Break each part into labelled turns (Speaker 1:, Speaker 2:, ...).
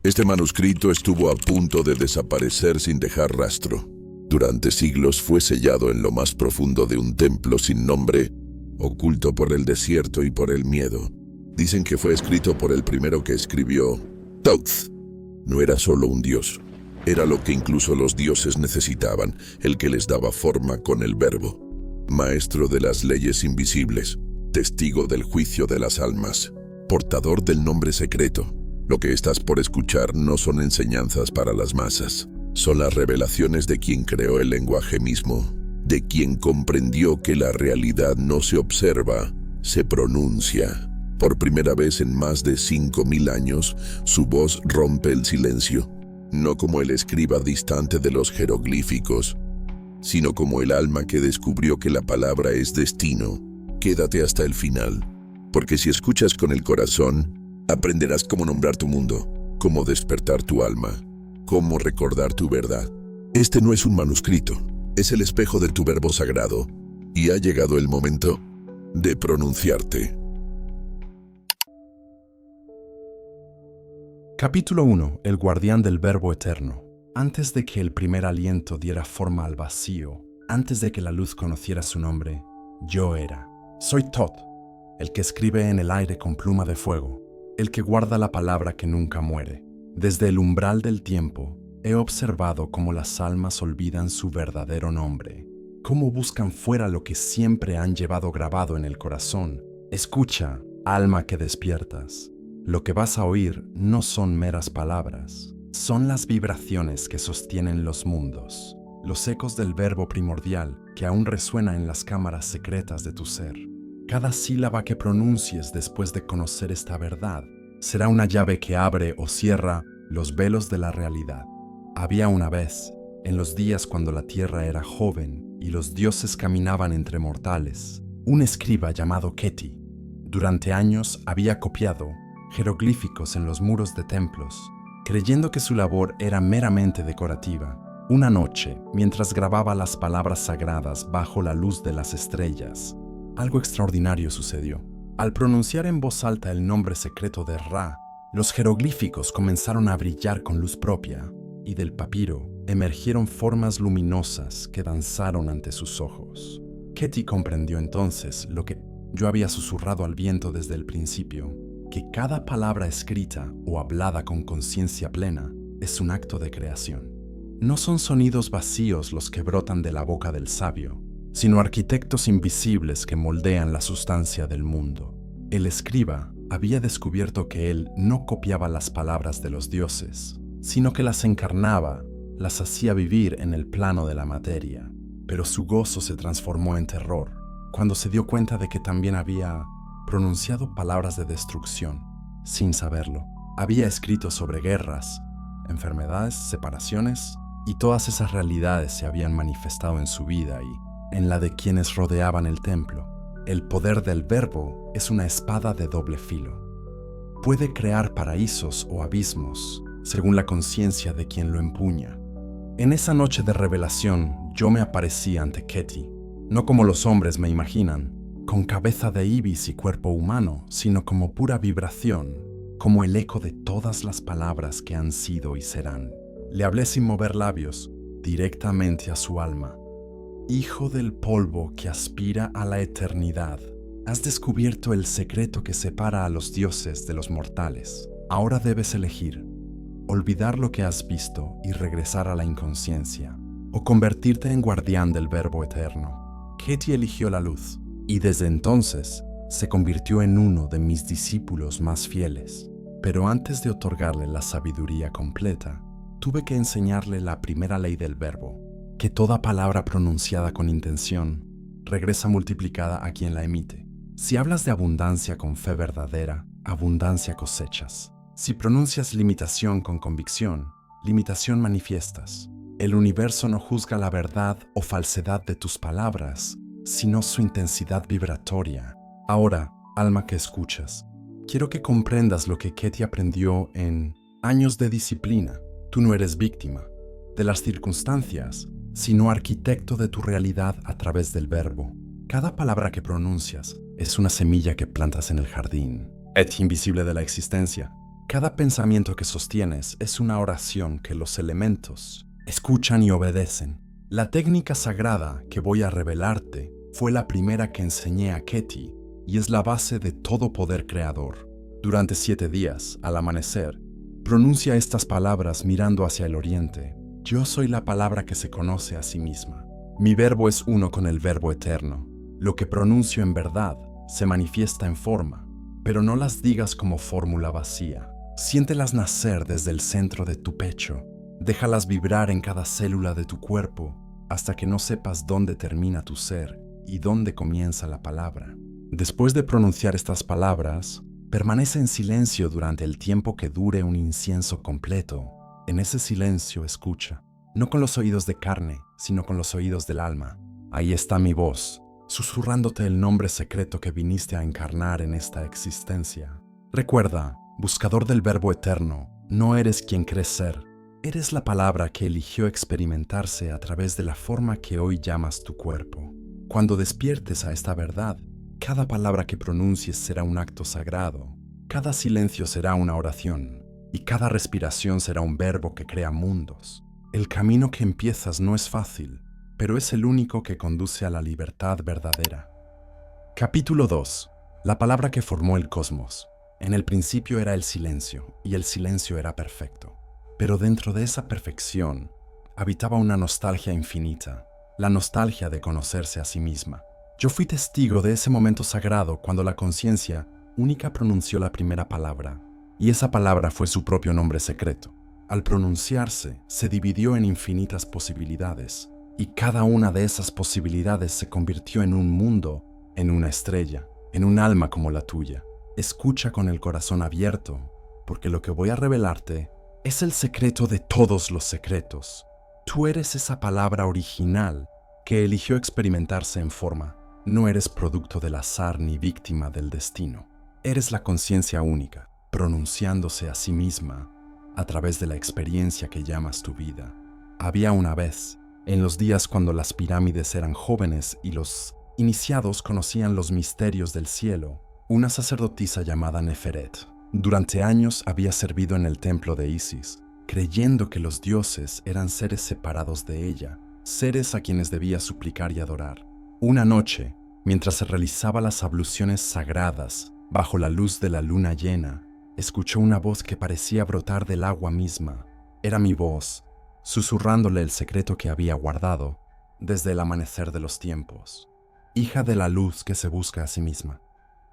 Speaker 1: Este manuscrito estuvo a punto de desaparecer sin dejar rastro. Durante siglos fue sellado en lo más profundo de un templo sin nombre, oculto por el desierto y por el miedo. Dicen que fue escrito por el primero que escribió. Thoth no era solo un dios, era lo que incluso los dioses necesitaban, el que les daba forma con el verbo. Maestro de las leyes invisibles, testigo del juicio de las almas, portador del nombre secreto. Lo que estás por escuchar no son enseñanzas para las masas, son las revelaciones de quien creó el lenguaje mismo, de quien comprendió que la realidad no se observa, se pronuncia. Por primera vez en más de 5000 años, su voz rompe el silencio, no como el escriba distante de los jeroglíficos, sino como el alma que descubrió que la palabra es destino. Quédate hasta el final, porque si escuchas con el corazón, aprenderás cómo nombrar tu mundo, cómo despertar tu alma, cómo recordar tu verdad. Este no es un manuscrito, es el espejo de tu verbo sagrado, y ha llegado el momento de pronunciarte.
Speaker 2: Capítulo 1. El guardián del verbo eterno. Antes de que el primer aliento diera forma al vacío, antes de que la luz conociera su nombre, yo era. Soy Thoth, el que escribe en el aire con pluma de fuego, el que guarda la palabra que nunca muere. Desde el umbral del tiempo, he observado cómo las almas olvidan su verdadero nombre, cómo buscan fuera lo que siempre han llevado grabado en el corazón. Escucha, alma que despiertas. Lo que vas a oír no son meras palabras, son las vibraciones que sostienen los mundos, los ecos del verbo primordial que aún resuena en las cámaras secretas de tu ser. Cada sílaba que pronuncies después de conocer esta verdad será una llave que abre o cierra los velos de la realidad. Había una vez, en los días cuando la tierra era joven y los dioses caminaban entre mortales, un escriba llamado Keti. Durante años había copiado jeroglíficos en los muros de templos, creyendo que su labor era meramente decorativa. Una noche, mientras grababa las palabras sagradas bajo la luz de las estrellas, algo extraordinario sucedió. Al pronunciar en voz alta el nombre secreto de Ra, los jeroglíficos comenzaron a brillar con luz propia, y del papiro emergieron formas luminosas que danzaron ante sus ojos. Keti comprendió entonces lo que yo había susurrado al viento desde el principio, que cada palabra escrita o hablada con conciencia plena es un acto de creación. No son sonidos vacíos los que brotan de la boca del sabio, sino arquitectos invisibles que moldean la sustancia del mundo. El escriba había descubierto que él no copiaba las palabras de los dioses, sino que las encarnaba, las hacía vivir en el plano de la materia. Pero su gozo se transformó en terror cuando se dio cuenta de que también había pronunciado palabras de destrucción, sin saberlo. Había escrito sobre guerras, enfermedades, separaciones, y todas esas realidades se habían manifestado en su vida y en la de quienes rodeaban el templo. El poder del verbo es una espada de doble filo. Puede crear paraísos o abismos, según la conciencia de quien lo empuña. En esa noche de revelación, yo me aparecí ante Keti, no como los hombres me imaginan, con cabeza de ibis y cuerpo humano, sino como pura vibración, como el eco de todas las palabras que han sido y serán. Le hablé sin mover labios, directamente a su alma. Hijo del polvo que aspira a la eternidad, has descubierto el secreto que separa a los dioses de los mortales. Ahora debes elegir, olvidar lo que has visto y regresar a la inconsciencia, o convertirte en guardián del verbo eterno. Keti eligió la luz, y desde entonces se convirtió en uno de mis discípulos más fieles. Pero antes de otorgarle la sabiduría completa, tuve que enseñarle la primera ley del verbo, que toda palabra pronunciada con intención regresa multiplicada a quien la emite. Si hablas de abundancia con fe verdadera, abundancia cosechas. Si pronuncias limitación con convicción, limitación manifiestas. El universo no juzga la verdad o falsedad de tus palabras, sino su intensidad vibratoria. Ahora, alma que escuchas, quiero que comprendas lo que Keti aprendió en años de disciplina. Tú no eres víctima de las circunstancias, sino arquitecto de tu realidad a través del verbo. Cada palabra que pronuncias es una semilla que plantas en el jardín, et invisible de la existencia. Cada pensamiento que sostienes es una oración que los elementos escuchan y obedecen. La técnica sagrada que voy a revelarte fue la primera que enseñé a Keti y es la base de todo poder creador. Durante 7 días, al amanecer, pronuncia estas palabras mirando hacia el oriente. Yo soy la palabra que se conoce a sí misma. Mi verbo es uno con el verbo eterno. Lo que pronuncio en verdad se manifiesta en forma, pero no las digas como fórmula vacía. Siéntelas nacer desde el centro de tu pecho. Déjalas vibrar en cada célula de tu cuerpo hasta que no sepas dónde termina tu ser y dónde comienza la palabra. Después de pronunciar estas palabras, permanece en silencio durante el tiempo que dure un incienso completo. En ese silencio escucha, no con los oídos de carne, sino con los oídos del alma. Ahí está mi voz, susurrándote el nombre secreto que viniste a encarnar en esta existencia. Recuerda, buscador del verbo eterno, no eres quien crees ser. Eres la palabra que eligió experimentarse a través de la forma que hoy llamas tu cuerpo. Cuando despiertes a esta verdad, cada palabra que pronuncies será un acto sagrado, cada silencio será una oración y cada respiración será un verbo que crea mundos. El camino que empiezas no es fácil, pero es el único que conduce a la libertad verdadera. Capítulo 2. La palabra que formó el cosmos. En el principio era el silencio, y el silencio era perfecto. Pero dentro de esa perfección habitaba una nostalgia infinita, la nostalgia de conocerse a sí misma. Yo fui testigo de ese momento sagrado cuando la conciencia única pronunció la primera palabra, y esa palabra fue su propio nombre secreto. Al pronunciarse, se dividió en infinitas posibilidades, y cada una de esas posibilidades se convirtió en un mundo, en una estrella, en un alma como la tuya. Escucha con el corazón abierto, porque lo que voy a revelarte es el secreto de todos los secretos. Tú eres esa palabra original que eligió experimentarse en forma. No eres producto del azar ni víctima del destino. Eres la conciencia única, pronunciándose a sí misma a través de la experiencia que llamas tu vida. Había una vez, en los días cuando las pirámides eran jóvenes y los iniciados conocían los misterios del cielo, una sacerdotisa llamada Neferet. Durante años había servido en el templo de Isis, creyendo que los dioses eran seres separados de ella, seres a quienes debía suplicar y adorar. Una noche, mientras se realizaba las abluciones sagradas bajo la luz de la luna llena, escuchó una voz que parecía brotar del agua misma. Era mi voz, susurrándole el secreto que había guardado desde el amanecer de los tiempos. Hija de la luz que se busca a sí misma,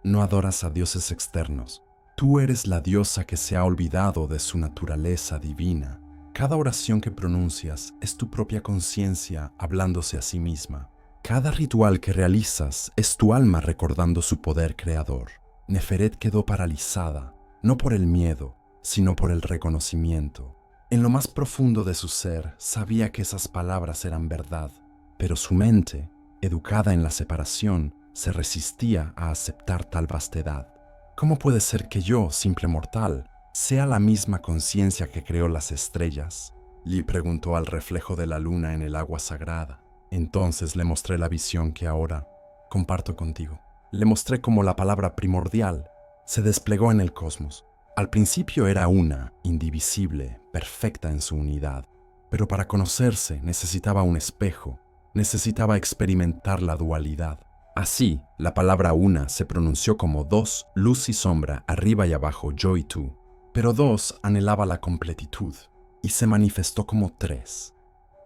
Speaker 2: no adoras a dioses externos. Tú eres la diosa que se ha olvidado de su naturaleza divina. Cada oración que pronuncias es tu propia conciencia hablándose a sí misma. Cada ritual que realizas es tu alma recordando su poder creador. Neferet quedó paralizada, no por el miedo, sino por el reconocimiento. En lo más profundo de su ser sabía que esas palabras eran verdad, pero su mente, educada en la separación, se resistía a aceptar tal vastedad. ¿Cómo puede ser que yo, simple mortal, sea la misma conciencia que creó las estrellas? Li preguntó al reflejo de la luna en el agua sagrada. Entonces le mostré la visión que ahora comparto contigo. Le mostré cómo la palabra primordial se desplegó en el cosmos. Al principio era una, indivisible, perfecta en su unidad. Pero para conocerse necesitaba un espejo, necesitaba experimentar la dualidad. Así, la palabra una se pronunció como dos, luz y sombra, arriba y abajo, yo y tú. Pero dos anhelaba la completitud y se manifestó como tres.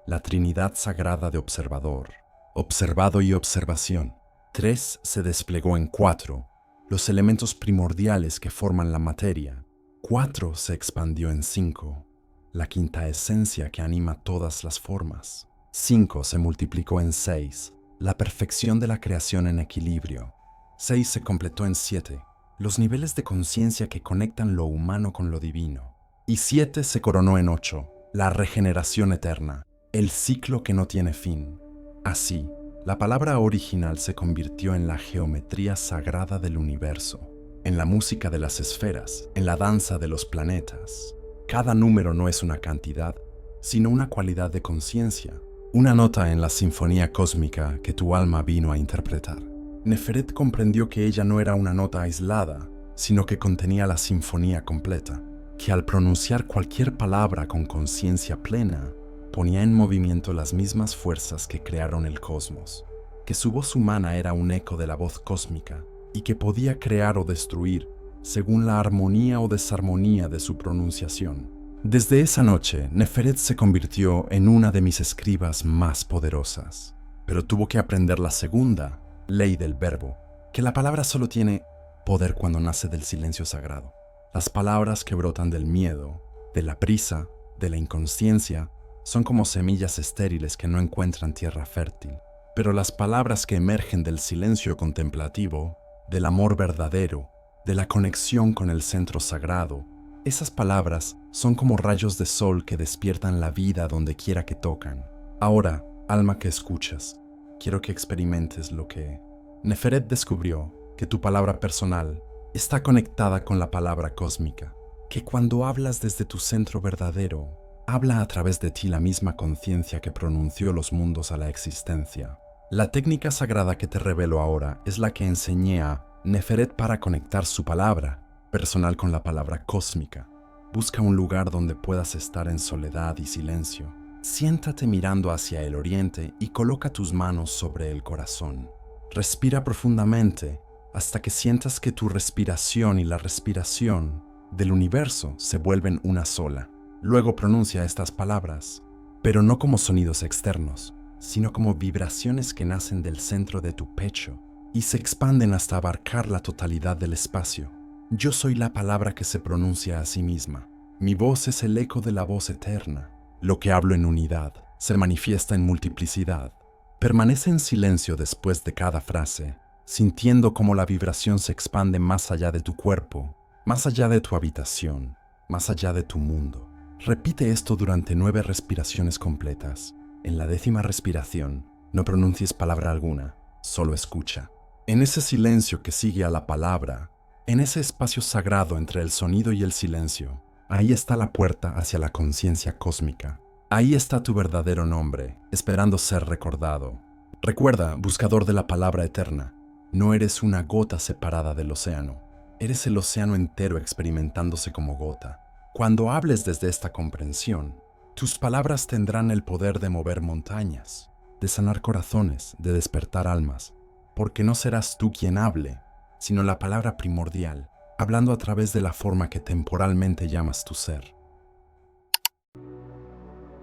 Speaker 2: La Trinidad sagrada de observador, observado y observación. Tres se desplegó en cuatro, los elementos primordiales que forman la materia. Cuatro se expandió en cinco, la quinta esencia que anima todas las formas. Cinco se multiplicó en seis, la perfección de la creación en equilibrio. Seis se completó en siete, los niveles de conciencia que conectan lo humano con lo divino. Y siete se coronó en ocho, la regeneración eterna, el ciclo que no tiene fin. Así, la palabra original se convirtió en la geometría sagrada del universo, en la música de las esferas, en la danza de los planetas. Cada número no es una cantidad, sino una cualidad de conciencia, una nota en la sinfonía cósmica que tu alma vino a interpretar. Neferet comprendió que ella no era una nota aislada, sino que contenía la sinfonía completa. que al pronunciar cualquier palabra con conciencia plena, ponía en movimiento las mismas fuerzas que crearon el cosmos, que su voz humana era un eco de la voz cósmica y que podía crear o destruir según la armonía o desarmonía de su pronunciación. Desde esa noche, Neferet se convirtió en una de mis escribas más poderosas, pero tuvo que aprender la segunda ley del verbo, que la palabra solo tiene poder cuando nace del silencio sagrado. Las palabras que brotan del miedo, de la prisa, de la inconsciencia, son como semillas estériles que no encuentran tierra fértil. Pero las palabras que emergen del silencio contemplativo, del amor verdadero, de la conexión con el centro sagrado, esas palabras son como rayos de sol que despiertan la vida donde quiera que tocan. Ahora, alma que escuchas, quiero que experimentes lo que Neferet descubrió, que tu palabra personal está conectada con la palabra cósmica, que cuando hablas desde tu centro verdadero, habla a través de ti la misma conciencia que pronunció los mundos a la existencia. La técnica sagrada que te revelo ahora es la que enseñé a Neferet para conectar su palabra personal con la palabra cósmica. Busca un lugar donde puedas estar en soledad y silencio. Siéntate mirando hacia el oriente y coloca tus manos sobre el corazón. Respira profundamente hasta que sientas que tu respiración y la respiración del universo se vuelven una sola. Luego pronuncia estas palabras, pero no como sonidos externos, sino como vibraciones que nacen del centro de tu pecho y se expanden hasta abarcar la totalidad del espacio. Yo soy la palabra que se pronuncia a sí misma. Mi voz es el eco de la voz eterna. Lo que hablo en unidad se manifiesta en multiplicidad. Permanece en silencio después de cada frase, sintiendo cómo la vibración se expande más allá de tu cuerpo, más allá de tu habitación, más allá de tu mundo. Repite esto durante 9 respiraciones completas. En la 10ª respiración, no pronuncies palabra alguna, solo escucha. En ese silencio que sigue a la palabra, en ese espacio sagrado entre el sonido y el silencio, ahí está la puerta hacia la conciencia cósmica. Ahí está tu verdadero nombre, esperando ser recordado. Recuerda, buscador de la palabra eterna, no eres una gota separada del océano. Eres el océano entero experimentándose como gota. Cuando hables desde esta comprensión, tus palabras tendrán el poder de mover montañas, de sanar corazones, de despertar almas, porque no serás tú quien hable, sino la palabra primordial, hablando a través de la forma que temporalmente llamas tu ser.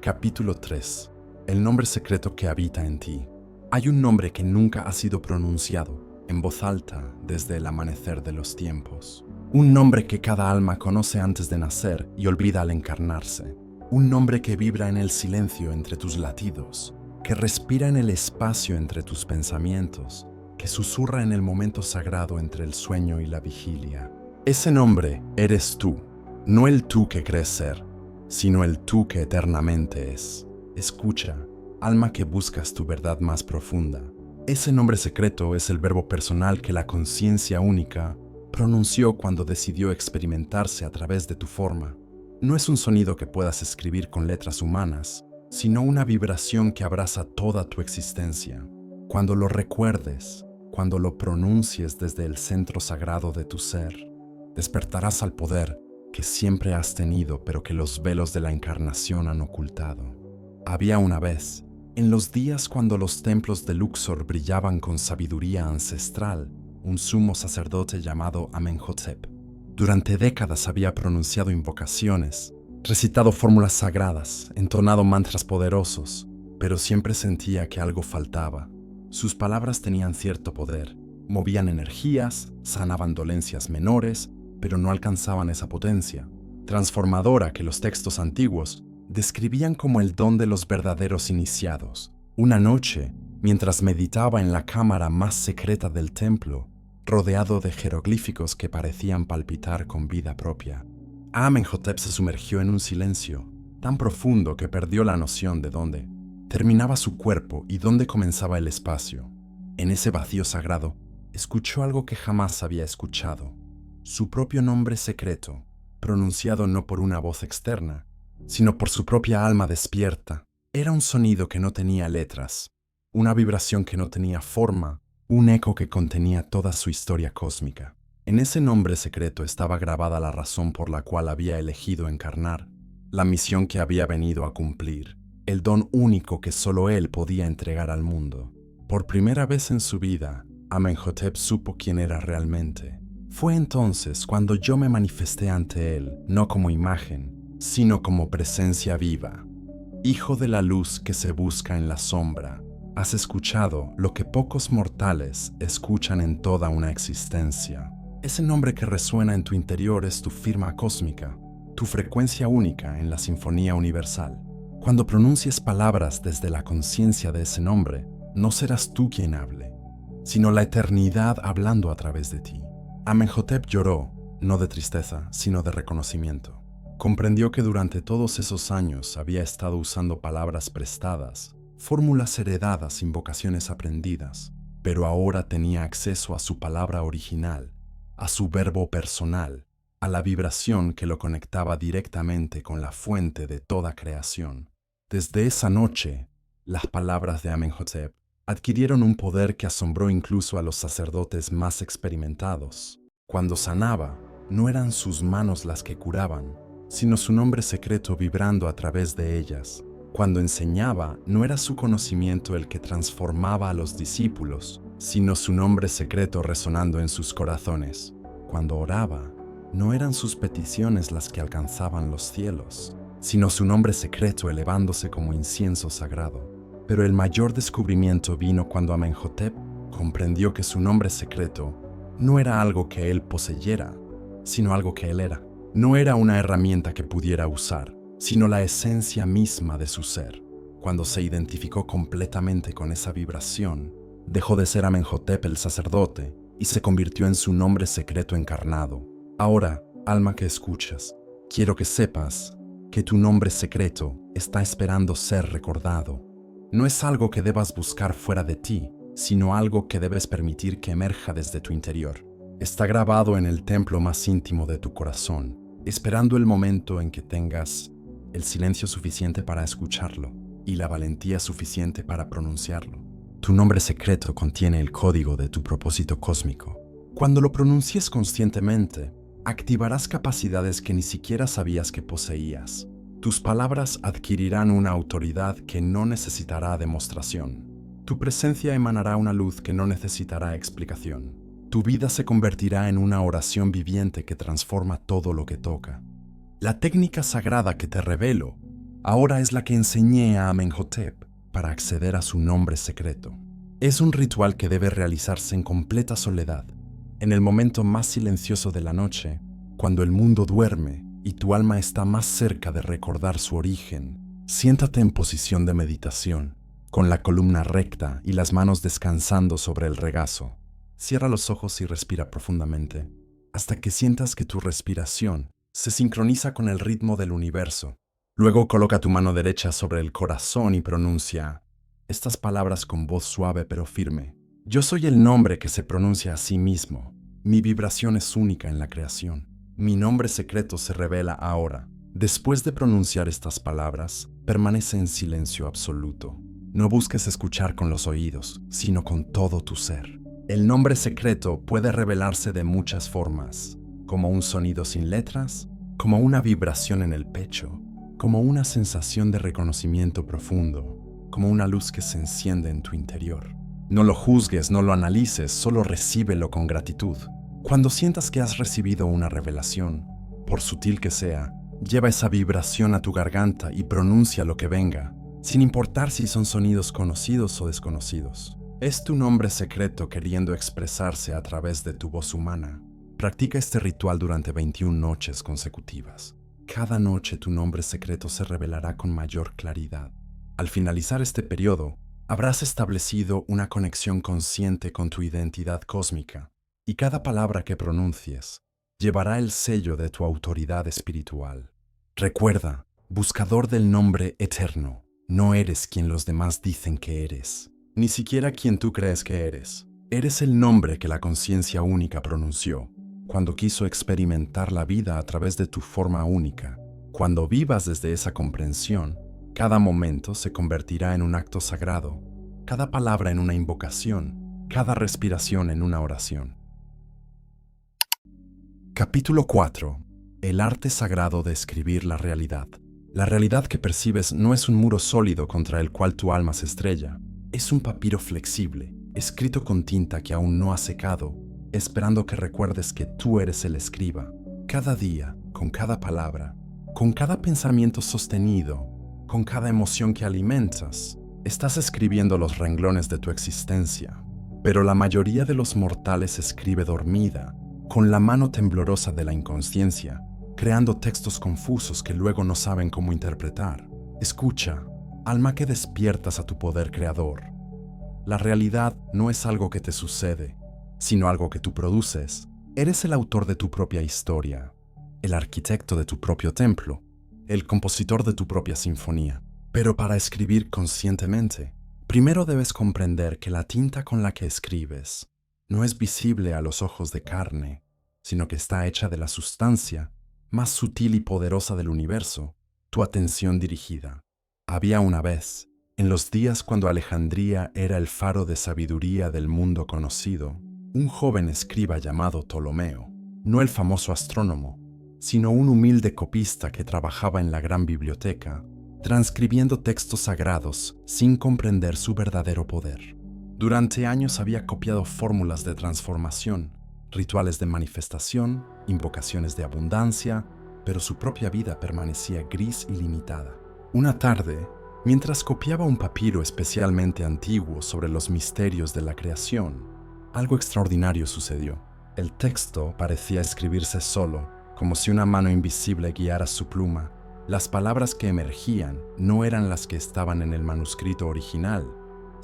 Speaker 2: Capítulo 3. El nombre secreto que habita en ti. Hay un nombre que nunca ha sido pronunciado en voz alta desde el amanecer de los tiempos. Un nombre que cada alma conoce antes de nacer y olvida al encarnarse. Un nombre que vibra en el silencio entre tus latidos, que respira en el espacio entre tus pensamientos, que susurra en el momento sagrado entre el sueño y la vigilia. Ese nombre eres tú, no el tú que crees ser, sino el tú que eternamente es. Escucha, alma que buscas tu verdad más profunda. Ese nombre secreto es el verbo personal que la conciencia única pronunció cuando decidió experimentarse a través de tu forma. No es un sonido que puedas escribir con letras humanas, sino una vibración que abraza toda tu existencia. Cuando lo recuerdes, cuando lo pronuncies desde el centro sagrado de tu ser, despertarás al poder que siempre has tenido pero que los velos de la encarnación han ocultado. Había una vez, en los días cuando los templos de Luxor brillaban con sabiduría ancestral, un sumo sacerdote llamado Amenhotep. Durante décadas había pronunciado invocaciones, recitado fórmulas sagradas, entonado mantras poderosos, pero siempre sentía que algo faltaba. Sus palabras tenían cierto poder, movían energías, sanaban dolencias menores, pero no alcanzaban esa potencia transformadora que los textos antiguos describían como el don de los verdaderos iniciados. Una noche, mientras meditaba en la cámara más secreta del templo, rodeado de jeroglíficos que parecían palpitar con vida propia, Amenhotep se sumergió en un silencio tan profundo que perdió la noción de dónde terminaba su cuerpo y dónde comenzaba el espacio. En ese vacío sagrado, escuchó algo que jamás había escuchado: su propio nombre secreto, pronunciado no por una voz externa, sino por su propia alma despierta. Era un sonido que no tenía letras, una vibración que no tenía forma, un eco que contenía toda su historia cósmica. En ese nombre secreto estaba grabada la razón por la cual había elegido encarnar, la misión que había venido a cumplir, el don único que solo él podía entregar al mundo. Por primera vez en su vida, Amenhotep supo quién era realmente. Fue entonces cuando yo me manifesté ante él, no como imagen, sino como presencia viva. Hijo de la luz que se busca en la sombra, has escuchado lo que pocos mortales escuchan en toda una existencia. Ese nombre que resuena en tu interior es tu firma cósmica, tu frecuencia única en la sinfonía universal. Cuando pronuncies palabras desde la conciencia de ese nombre, no serás tú quien hable, sino la eternidad hablando a través de ti. Amenhotep lloró, no de tristeza, sino de reconocimiento. Comprendió que durante todos esos años había estado usando palabras prestadas, fórmulas heredadas, invocaciones aprendidas, pero ahora tenía acceso a su palabra original, a su verbo personal, a la vibración que lo conectaba directamente con la fuente de toda creación. Desde esa noche, las palabras de Amenhotep adquirieron un poder que asombró incluso a los sacerdotes más experimentados. Cuando sanaba, no eran sus manos las que curaban, sino su nombre secreto vibrando a través de ellas. Cuando enseñaba, no era su conocimiento el que transformaba a los discípulos, sino su nombre secreto resonando en sus corazones. Cuando oraba, no eran sus peticiones las que alcanzaban los cielos, sino su nombre secreto elevándose como incienso sagrado. Pero el mayor descubrimiento vino cuando Amenhotep comprendió que su nombre secreto no era algo que él poseyera, sino algo que él era. No era una herramienta que pudiera usar, sino la esencia misma de su ser. Cuando se identificó completamente con esa vibración, dejó de ser Amenhotep el sacerdote y se convirtió en su nombre secreto encarnado. Ahora, alma que escuchas, quiero que sepas que tu nombre secreto está esperando ser recordado. No es algo que debas buscar fuera de ti, sino algo que debes permitir que emerja desde tu interior. Está grabado en el templo más íntimo de tu corazón, esperando el momento en que tengas el silencio suficiente para escucharlo y la valentía suficiente para pronunciarlo. Tu nombre secreto contiene el código de tu propósito cósmico. Cuando lo pronuncies conscientemente, activarás capacidades que ni siquiera sabías que poseías. Tus palabras adquirirán una autoridad que no necesitará demostración. Tu presencia emanará una luz que no necesitará explicación. Tu vida se convertirá en una oración viviente que transforma todo lo que toca. La técnica sagrada que te revelo ahora es la que enseñé a Amenhotep para acceder a su nombre secreto. Es un ritual que debe realizarse en completa soledad, en el momento más silencioso de la noche, cuando el mundo duerme y tu alma está más cerca de recordar su origen. Siéntate en posición de meditación, con la columna recta y las manos descansando sobre el regazo. Cierra los ojos y respira profundamente, hasta que sientas que tu respiración se sincroniza con el ritmo del universo. Luego coloca tu mano derecha sobre el corazón y pronuncia estas palabras con voz suave pero firme. Yo soy el nombre que se pronuncia a sí mismo. Mi vibración es única en la creación. Mi nombre secreto se revela ahora. Después de pronunciar estas palabras, permanece en silencio absoluto. No busques escuchar con los oídos, sino con todo tu ser. El nombre secreto puede revelarse de muchas formas, como un sonido sin letras, como una vibración en el pecho, como una sensación de reconocimiento profundo, como una luz que se enciende en tu interior. No lo juzgues, no lo analices, solo recíbelo con gratitud. Cuando sientas que has recibido una revelación, por sutil que sea, lleva esa vibración a tu garganta y pronuncia lo que venga, sin importar si son sonidos conocidos o desconocidos. Es tu nombre secreto queriendo expresarse a través de tu voz humana. Practica este ritual durante 21 noches consecutivas. Cada noche tu nombre secreto se revelará con mayor claridad. Al finalizar este periodo, habrás establecido una conexión consciente con tu identidad cósmica, y cada palabra que pronuncies llevará el sello de tu autoridad espiritual. Recuerda, buscador del nombre eterno, no eres quien los demás dicen que eres, ni siquiera quien tú crees que eres. Eres el nombre que la conciencia única pronunció cuando quiso experimentar la vida a través de tu forma única. Cuando vivas desde esa comprensión, cada momento se convertirá en un acto sagrado, cada palabra en una invocación, cada respiración en una oración. Capítulo 4. El arte sagrado de escribir la realidad. La realidad que percibes no es un muro sólido contra el cual tu alma se estrella. Es un papiro flexible, escrito con tinta que aún no ha secado, esperando que recuerdes que tú eres el escriba. Cada día, con cada palabra, con cada pensamiento sostenido, con cada emoción que alimentas, estás escribiendo los renglones de tu existencia. Pero la mayoría de los mortales escribe dormida, con la mano temblorosa de la inconsciencia, creando textos confusos que luego no saben cómo interpretar. Escucha, alma que despiertas a tu poder creador. La realidad no es algo que te sucede, sino algo que tú produces. Eres el autor de tu propia historia, el arquitecto de tu propio templo, el compositor de tu propia sinfonía. Pero para escribir conscientemente, primero debes comprender que la tinta con la que escribes no es visible a los ojos de carne, sino que está hecha de la sustancia más sutil y poderosa del universo, tu atención dirigida. Había una vez, en los días cuando Alejandría era el faro de sabiduría del mundo conocido, un joven escriba llamado Ptolomeo, no el famoso astrónomo, sino un humilde copista que trabajaba en la gran biblioteca, transcribiendo textos sagrados sin comprender su verdadero poder. Durante años había copiado fórmulas de transformación, rituales de manifestación, invocaciones de abundancia, pero su propia vida permanecía gris y limitada. Una tarde, mientras copiaba un papiro especialmente antiguo sobre los misterios de la creación, algo extraordinario sucedió. El texto parecía escribirse solo, como si una mano invisible guiara su pluma. Las palabras que emergían no eran las que estaban en el manuscrito original,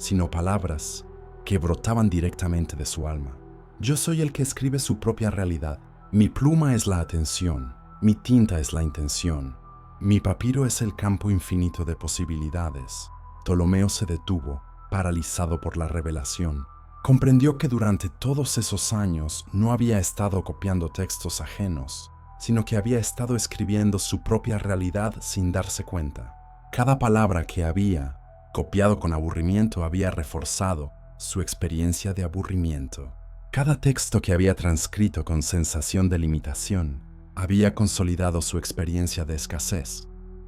Speaker 2: sino palabras que brotaban directamente de su alma. Yo soy el que escribe su propia realidad. Mi pluma es la atención, mi tinta es la intención, mi papiro es el campo infinito de posibilidades. Ptolomeo se detuvo, paralizado por la revelación. Comprendió que durante todos esos años no había estado copiando textos ajenos, sino que había estado escribiendo su propia realidad sin darse cuenta. Cada palabra que había copiado con aburrimiento había reforzado su experiencia de aburrimiento. Cada texto que había transcrito con sensación de limitación había consolidado su experiencia de escasez.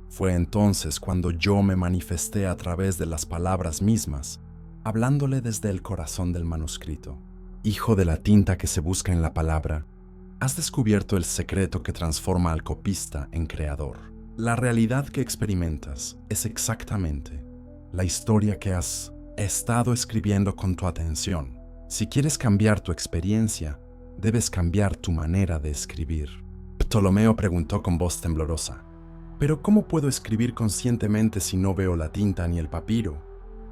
Speaker 2: Fue entonces cuando yo me manifesté a través de las palabras mismas, hablándole desde el corazón del manuscrito. Hijo de la tinta que se busca en la palabra, has descubierto el secreto que transforma al copista en creador. La realidad que experimentas es exactamente la historia que has estado escribiendo con tu atención. Si quieres cambiar tu experiencia, debes cambiar tu manera de escribir. Ptolomeo preguntó con voz temblorosa, ¿pero cómo puedo escribir conscientemente si no veo la tinta ni el papiro?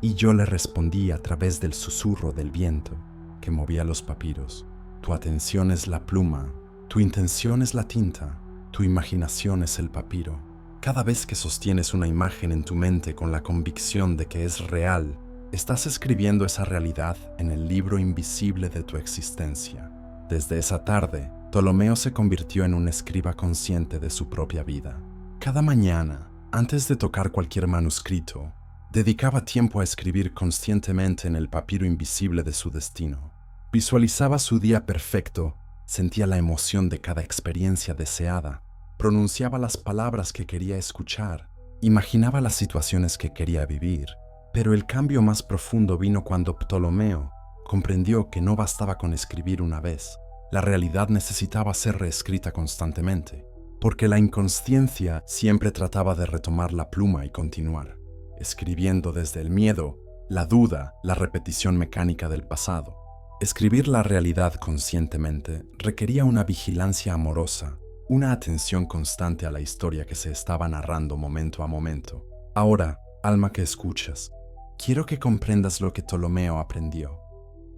Speaker 2: Y yo le respondí a través del susurro del viento que movía los papiros. Tu atención es la pluma, tu intención es la tinta, tu imaginación es el papiro. Cada vez que sostienes una imagen en tu mente con la convicción de que es real, estás escribiendo esa realidad en el libro invisible de tu existencia. Desde esa tarde, Ptolomeo se convirtió en un escriba consciente de su propia vida. Cada mañana, antes de tocar cualquier manuscrito, dedicaba tiempo a escribir conscientemente en el papiro invisible de su destino. Visualizaba su día perfecto, sentía la emoción de cada experiencia deseada, pronunciaba las palabras que quería escuchar, imaginaba las situaciones que quería vivir. Pero el cambio más profundo vino cuando Ptolomeo comprendió que no bastaba con escribir una vez. La realidad necesitaba ser reescrita constantemente, porque la inconsciencia siempre trataba de retomar la pluma y continuar, escribiendo desde el miedo, la duda, la repetición mecánica del pasado. Escribir la realidad conscientemente requería una vigilancia amorosa, una atención constante a la historia que se estaba narrando momento a momento. Ahora, alma que escuchas, quiero que comprendas lo que Ptolomeo aprendió,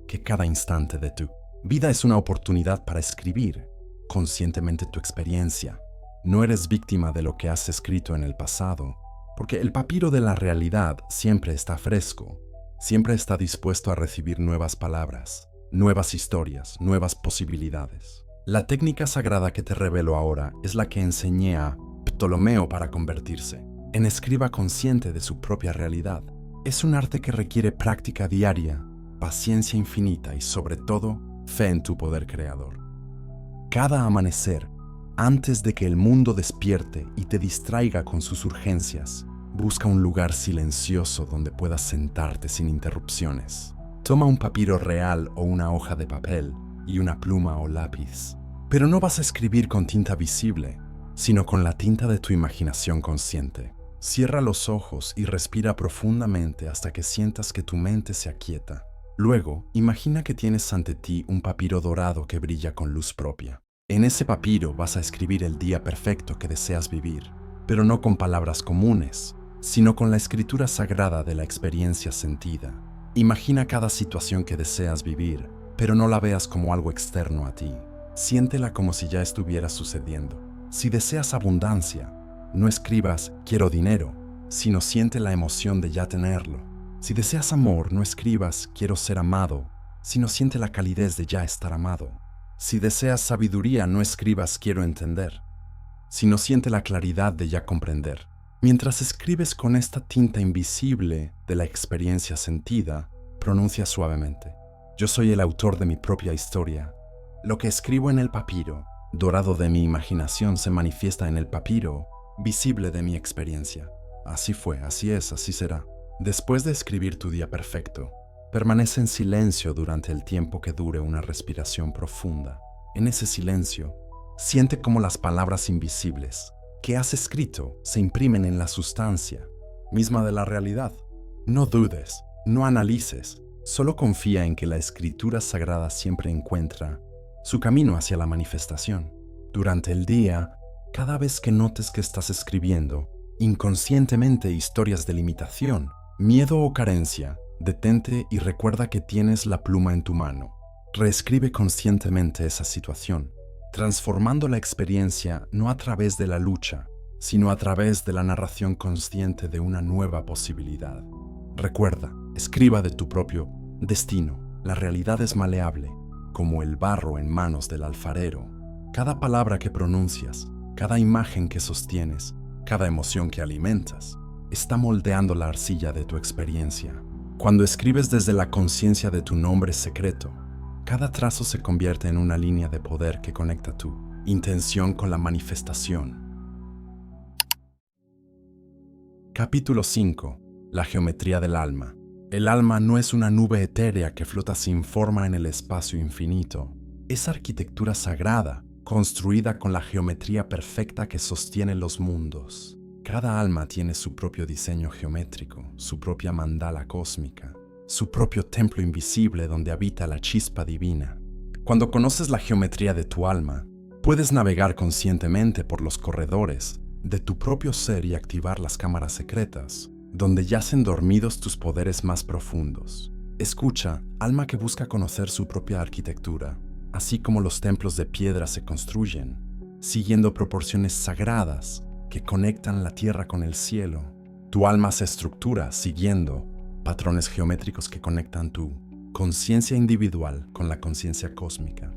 Speaker 2: que cada instante de tu vida es una oportunidad para escribir conscientemente tu experiencia. No eres víctima de lo que has escrito en el pasado, porque el papiro de la realidad siempre está fresco, siempre está dispuesto a recibir nuevas palabras, nuevas historias, nuevas posibilidades. La técnica sagrada que te revelo ahora es la que enseñé a Ptolomeo para convertirse en escriba consciente de su propia realidad. Es un arte que requiere práctica diaria, paciencia infinita y sobre todo, fe en tu poder creador. Cada amanecer, antes de que el mundo despierte y te distraiga con sus urgencias, busca un lugar silencioso donde puedas sentarte sin interrupciones. Toma un papiro real o una hoja de papel y una pluma o lápiz. Pero no vas a escribir con tinta visible, sino con la tinta de tu imaginación consciente. Cierra los ojos y respira profundamente hasta que sientas que tu mente se aquieta. Luego, imagina que tienes ante ti un papiro dorado que brilla con luz propia. En ese papiro vas a escribir el día perfecto que deseas vivir, pero no con palabras comunes, sino con la escritura sagrada de la experiencia sentida. Imagina cada situación que deseas vivir, pero no la veas como algo externo a ti. Siéntela como si ya estuviera sucediendo. Si deseas abundancia, no escribas «quiero dinero», sino siente la emoción de ya tenerlo. Si deseas amor, no escribas «quiero ser amado», sino siente la calidez de ya estar amado. Si deseas sabiduría, no escribas «quiero entender», sino siente la claridad de ya comprender. Mientras escribes con esta tinta invisible de la experiencia sentida, pronuncia suavemente: «Yo soy el autor de mi propia historia. Lo que escribo en el papiro, dorado de mi imaginación, se manifiesta en el papiro, visible de mi experiencia. Así fue, así es, así será». Después de escribir tu día perfecto, permanece en silencio durante el tiempo que dure una respiración profunda. En ese silencio, siente cómo las palabras invisibles que has escrito se imprimen en la sustancia misma de la realidad. No dudes, no analices, solo confía en que la escritura sagrada siempre encuentra su camino hacia la manifestación. Durante el día, cada vez que notes que estás escribiendo inconscientemente historias de limitación, miedo o carencia, detente y recuerda que tienes la pluma en tu mano. Reescribe conscientemente esa situación, transformando la experiencia no a través de la lucha, sino a través de la narración consciente de una nueva posibilidad. Recuerda, escriba de tu propio destino. La realidad es maleable, como el barro en manos del alfarero. Cada palabra que pronuncias, cada imagen que sostienes, cada emoción que alimentas, está moldeando la arcilla de tu experiencia. Cuando escribes desde la conciencia de tu nombre secreto, cada trazo se convierte en una línea de poder que conecta tu intención con la manifestación. Capítulo 5. La geometría del alma. El alma no es una nube etérea que flota sin forma en el espacio infinito. Es arquitectura sagrada, construida con la geometría perfecta que sostiene los mundos. Cada alma tiene su propio diseño geométrico, su propia mandala cósmica, su propio templo invisible donde habita la chispa divina. Cuando conoces la geometría de tu alma, puedes navegar conscientemente por los corredores de tu propio ser y activar las cámaras secretas, donde yacen dormidos tus poderes más profundos. Escucha, alma que busca conocer su propia arquitectura, así como los templos de piedra se construyen, siguiendo proporciones sagradas que conectan la tierra con el cielo. Tu alma se estructura siguiendo patrones geométricos que conectan tu conciencia individual con la conciencia cósmica.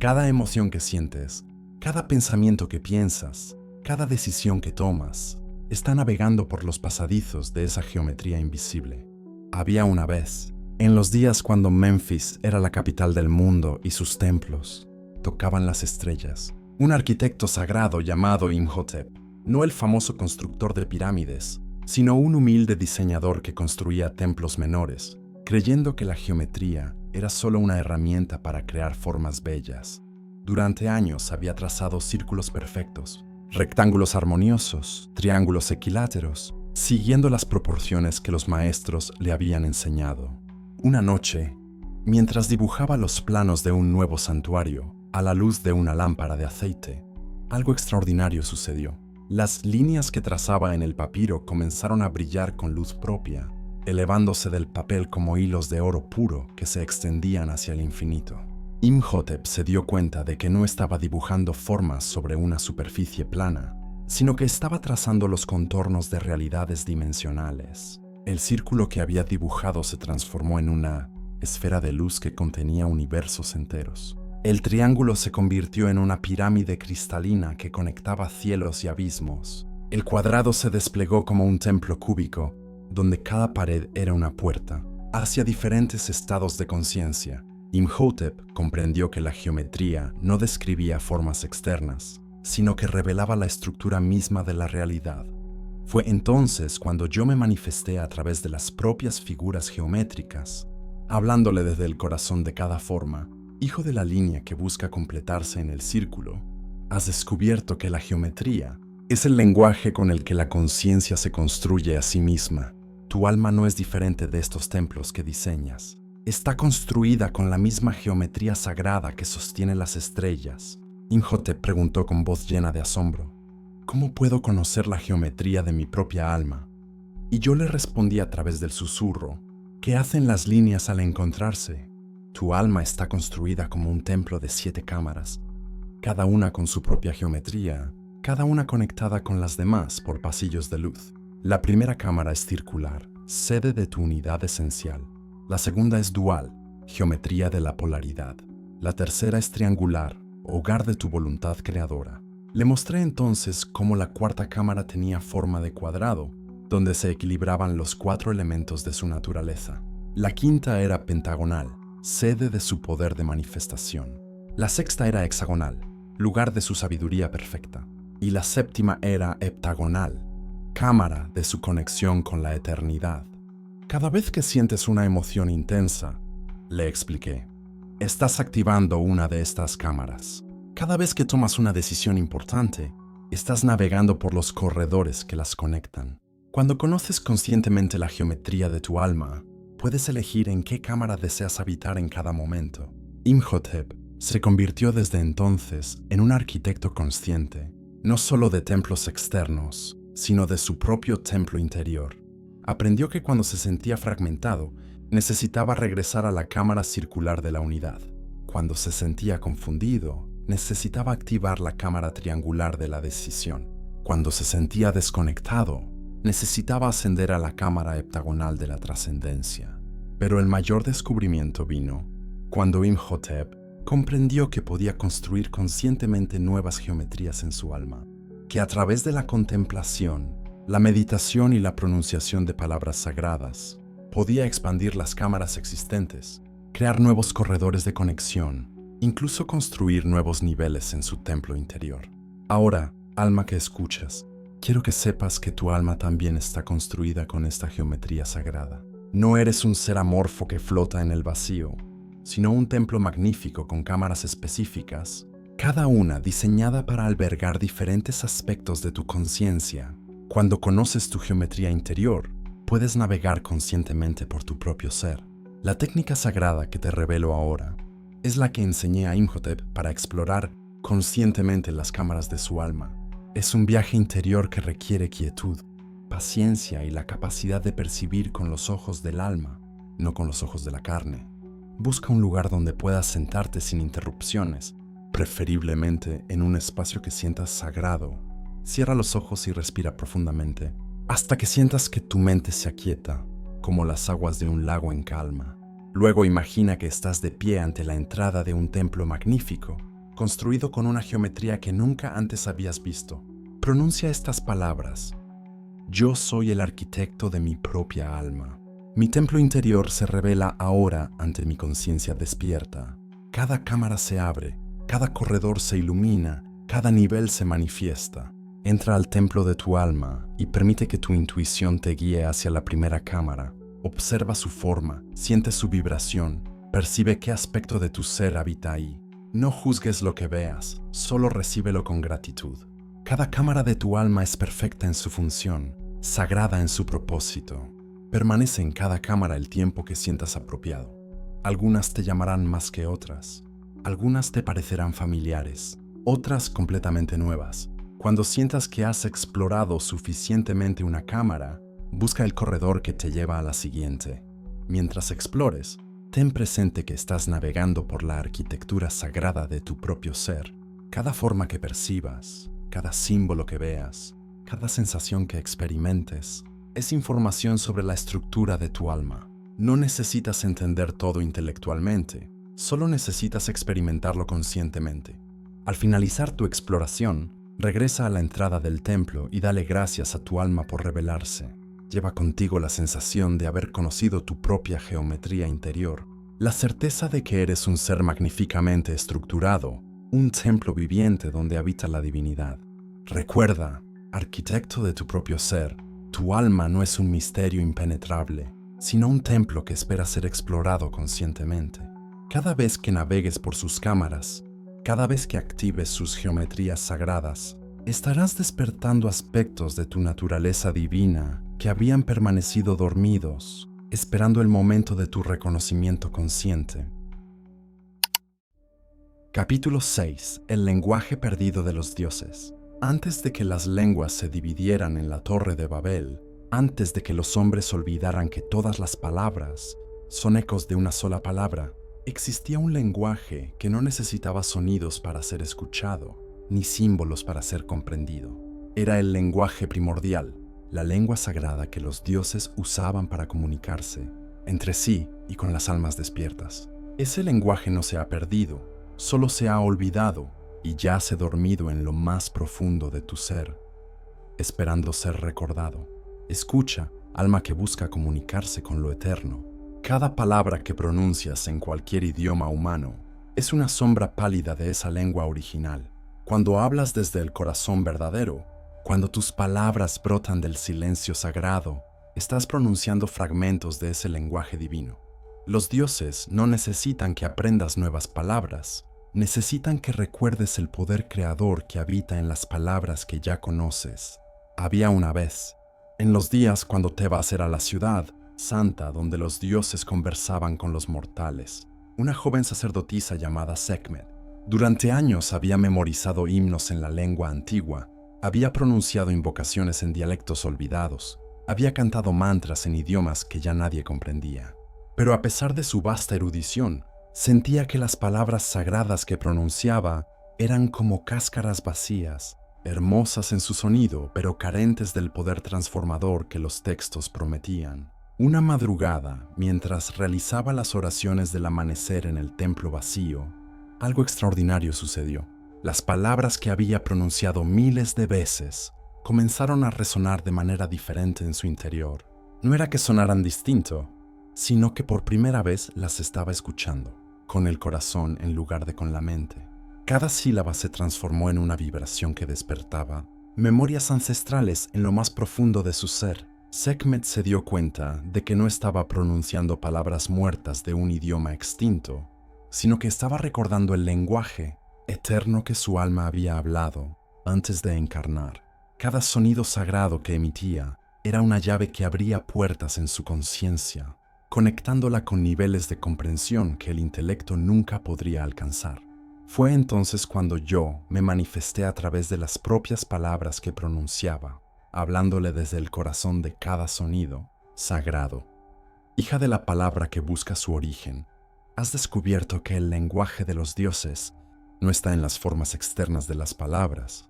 Speaker 2: Cada emoción que sientes, cada pensamiento que piensas, cada decisión que tomas, está navegando por los pasadizos de esa geometría invisible. Había una vez, en los días cuando Memphis era la capital del mundo y sus templos tocaban las estrellas, un arquitecto sagrado llamado Imhotep, no el famoso constructor de pirámides, sino un humilde diseñador que construía templos menores, creyendo que la geometría era solo una herramienta para crear formas bellas. Durante años había trazado círculos perfectos, rectángulos armoniosos, triángulos equiláteros, siguiendo las proporciones que los maestros le habían enseñado. Una noche, mientras dibujaba los planos de un nuevo santuario a la luz de una lámpara de aceite, algo extraordinario sucedió. Las líneas que trazaba en el papiro comenzaron a brillar con luz propia, elevándose del papel como hilos de oro puro que se extendían hacia el infinito. Imhotep se dio cuenta de que no estaba dibujando formas sobre una superficie plana, sino que estaba trazando los contornos de realidades dimensionales. El círculo que había dibujado se transformó en una esfera de luz que contenía universos enteros. El triángulo se convirtió en una pirámide cristalina que conectaba cielos y abismos. El cuadrado se desplegó como un templo cúbico, donde cada pared era una puerta hacia diferentes estados de conciencia. Imhotep comprendió que la geometría no describía formas externas, sino que revelaba la estructura misma de la realidad. Fue entonces cuando yo me manifesté a través de las propias figuras geométricas, hablándole desde el corazón de cada forma. Hijo de la línea que busca completarse en el círculo, has descubierto que la geometría es el lenguaje con el que la conciencia se construye a sí misma. Tu alma no es diferente de estos templos que diseñas. Está construida con la misma geometría sagrada que sostiene las estrellas. Imhotep preguntó con voz llena de asombro: ¿cómo puedo conocer la geometría de mi propia alma? Y yo le respondí a través del susurro: ¿qué hacen las líneas al encontrarse? Tu alma está construida como un templo de 7 cámaras, cada una con su propia geometría, cada una conectada con las demás por pasillos de luz. La primera cámara es circular, sede de tu unidad esencial. La segunda es dual, geometría de la polaridad. La tercera es triangular, hogar de tu voluntad creadora. Le mostré entonces cómo la cuarta cámara tenía forma de cuadrado, donde se equilibraban los 4 elementos de su naturaleza. La quinta era pentagonal, sede de su poder de manifestación. La sexta era hexagonal, lugar de su sabiduría perfecta. Y la séptima era heptagonal, cámara de su conexión con la eternidad. Cada vez que sientes una emoción intensa, le expliqué, estás activando una de estas cámaras. Cada vez que tomas una decisión importante, estás navegando por los corredores que las conectan. Cuando conoces conscientemente la geometría de tu alma, puedes elegir en qué cámara deseas habitar en cada momento. Imhotep se convirtió desde entonces en un arquitecto consciente, no solo de templos externos, sino de su propio templo interior. Aprendió que cuando se sentía fragmentado, necesitaba regresar a la cámara circular de la unidad. Cuando se sentía confundido, necesitaba activar la cámara triangular de la decisión. Cuando se sentía desconectado, necesitaba ascender a la cámara heptagonal de la trascendencia. Pero el mayor descubrimiento vino cuando Imhotep comprendió que podía construir conscientemente nuevas geometrías en su alma, que a través de la contemplación, la meditación y la pronunciación de palabras sagradas, podía expandir las cámaras existentes, crear nuevos corredores de conexión, incluso construir nuevos niveles en su templo interior. Ahora, alma que escuchas, quiero que sepas que tu alma también está construida con esta geometría sagrada. No eres un ser amorfo que flota en el vacío, sino un templo magnífico con cámaras específicas, cada una diseñada para albergar diferentes aspectos de tu conciencia. Cuando conoces tu geometría interior, puedes navegar conscientemente por tu propio ser. La técnica sagrada que te revelo ahora es la que enseñé a Imhotep para explorar conscientemente las cámaras de su alma. Es un viaje interior que requiere quietud, paciencia y la capacidad de percibir con los ojos del alma, no con los ojos de la carne. Busca un lugar donde puedas sentarte sin interrupciones, preferiblemente en un espacio que sientas sagrado. Cierra los ojos y respira profundamente, hasta que sientas que tu mente se aquieta, como las aguas de un lago en calma. Luego imagina que estás de pie ante la entrada de un templo magnífico, construido con una geometría que nunca antes habías visto. Pronuncia estas palabras: yo soy el arquitecto de mi propia alma. Mi templo interior se revela ahora ante mi conciencia despierta. Cada cámara se abre, cada corredor se ilumina, cada nivel se manifiesta. Entra al templo de tu alma y permite que tu intuición te guíe hacia la primera cámara. Observa su forma, siente su vibración, percibe qué aspecto de tu ser habita ahí. No juzgues lo que veas, solo recíbelo con gratitud. Cada cámara de tu alma es perfecta en su función, sagrada en su propósito. Permanece en cada cámara el tiempo que sientas apropiado. Algunas te llamarán más que otras. Algunas te parecerán familiares, otras completamente nuevas. Cuando sientas que has explorado suficientemente una cámara, busca el corredor que te lleva a la siguiente. Mientras explores, ten presente que estás navegando por la arquitectura sagrada de tu propio ser. Cada forma que percibas, cada símbolo que veas, cada sensación que experimentes, es información sobre la estructura de tu alma. No necesitas entender todo intelectualmente, solo necesitas experimentarlo conscientemente. Al finalizar tu exploración, regresa a la entrada del templo y dale gracias a tu alma por revelarse. Lleva contigo la sensación de haber conocido tu propia geometría interior, La certeza de que eres un ser magníficamente estructurado, un templo viviente donde habita la divinidad. Recuerda, arquitecto de tu propio ser, tu alma no es un misterio impenetrable, sino un templo que espera ser explorado conscientemente. Cada vez que navegues por sus cámaras, cada vez que actives sus geometrías sagradas, estarás despertando aspectos de tu naturaleza divina que habían permanecido dormidos, esperando el momento de tu reconocimiento consciente. Capítulo 6. El lenguaje perdido de los dioses. Antes de que las lenguas se dividieran en la Torre de Babel, antes de que los hombres olvidaran que todas las palabras son ecos de una sola palabra, existía un lenguaje que no necesitaba sonidos para ser escuchado, ni símbolos para ser comprendido. Era el lenguaje primordial, la lengua sagrada que los dioses usaban para comunicarse entre sí y con las almas despiertas. Ese lenguaje no se ha perdido, solo se ha olvidado y yace dormido en lo más profundo de tu ser, esperando ser recordado. Escucha, alma que busca comunicarse con lo eterno. Cada palabra que pronuncias en cualquier idioma humano es una sombra pálida de esa lengua original. Cuando hablas desde el corazón verdadero, cuando tus palabras brotan del silencio sagrado, estás pronunciando fragmentos de ese lenguaje divino. Los dioses no necesitan que aprendas nuevas palabras, necesitan que recuerdes el poder creador que habita en las palabras que ya conoces. Había una vez, en los días cuando Tebas era la ciudad santa donde los dioses conversaban con los mortales, una joven sacerdotisa llamada Sekhmet. Durante años había memorizado himnos en la lengua antigua, había pronunciado invocaciones en dialectos olvidados, había cantado mantras en idiomas que ya nadie comprendía. Pero a pesar de su vasta erudición, sentía que las palabras sagradas que pronunciaba eran como cáscaras vacías, hermosas en su sonido, pero carentes del poder transformador que los textos prometían. Una madrugada, mientras realizaba las oraciones del amanecer en el templo vacío, algo extraordinario sucedió. Las palabras que había pronunciado miles de veces comenzaron a resonar de manera diferente en su interior. No era que sonaran distinto, sino que por primera vez las estaba escuchando, con el corazón en lugar de con la mente. Cada sílaba se transformó en una vibración que despertaba memorias ancestrales en lo más profundo de su ser. Sekhmet se dio cuenta de que no estaba pronunciando palabras muertas de un idioma extinto, sino que estaba recordando el lenguaje eterno que su alma había hablado antes de encarnar. Cada sonido sagrado que emitía era una llave que abría puertas en su conciencia, conectándola con niveles de comprensión que el intelecto nunca podría alcanzar. Fue entonces cuando yo me manifesté a través de las propias palabras que pronunciaba, hablándole desde el corazón de cada sonido sagrado. Hija de la palabra que busca su origen, has descubierto que el lenguaje de los dioses no está en las formas externas de las palabras,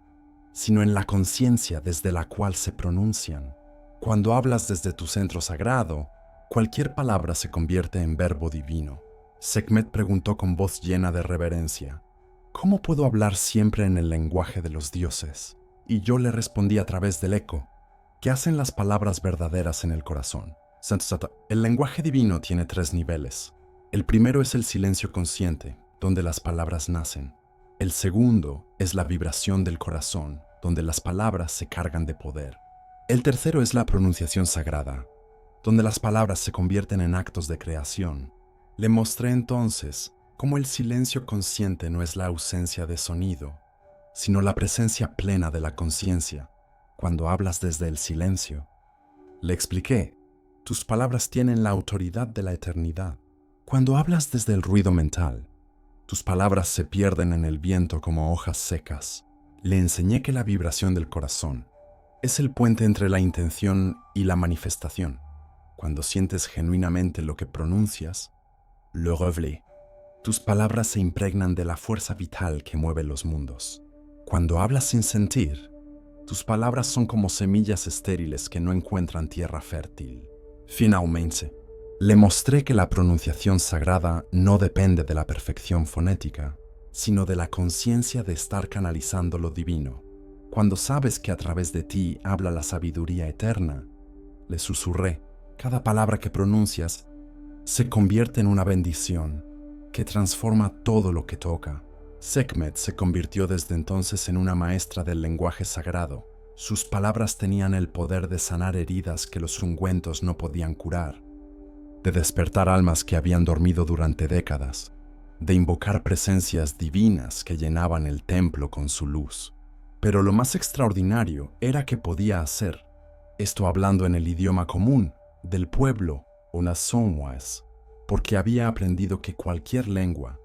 Speaker 2: sino en la conciencia desde la cual se pronuncian. Cuando hablas desde tu centro sagrado, cualquier palabra se convierte en verbo divino. Sekhmet preguntó con voz llena de reverencia, ¿cómo puedo hablar siempre en el lenguaje de los dioses? Y yo le respondí a través del eco, ¿qué hacen las palabras verdaderas en el corazón? El lenguaje divino tiene 3 niveles. El primero es el silencio consciente, donde las palabras nacen. El segundo es la vibración del corazón, donde las palabras se cargan de poder. El tercero es la pronunciación sagrada, donde las palabras se convierten en actos de creación. Le mostré entonces cómo el silencio consciente no es la ausencia de sonido, sino la presencia plena de la conciencia cuando hablas desde el silencio. Le expliqué, tus palabras tienen la autoridad de la eternidad. Cuando hablas desde el ruido mental, tus palabras se pierden en el viento como hojas secas. Le enseñé que la vibración del corazón es el puente entre la intención y la manifestación. Cuando sientes genuinamente lo que pronuncias, le révèle. Tus palabras se impregnan de la fuerza vital que mueve los mundos. Cuando hablas sin sentir, tus palabras son como semillas estériles que no encuentran tierra fértil. Finalmente, le mostré que la pronunciación sagrada no depende de la perfección fonética, sino de la conciencia de estar canalizando lo divino. Cuando sabes que a través de ti habla la sabiduría eterna, le susurré, cada palabra que pronuncias se convierte en una bendición que transforma todo lo que toca. Sekhmet se convirtió desde entonces en una maestra del lenguaje sagrado. Sus palabras tenían el poder de sanar heridas que los ungüentos no podían curar, de despertar almas que habían dormido durante décadas, de invocar presencias divinas que llenaban el templo con su luz. Pero lo más extraordinario era que podía hacer esto hablando en el idioma común del pueblo, una Somwas, porque había aprendido que cualquier lengua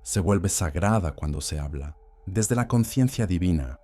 Speaker 2: se vuelve sagrada cuando se habla, desde la conciencia divina.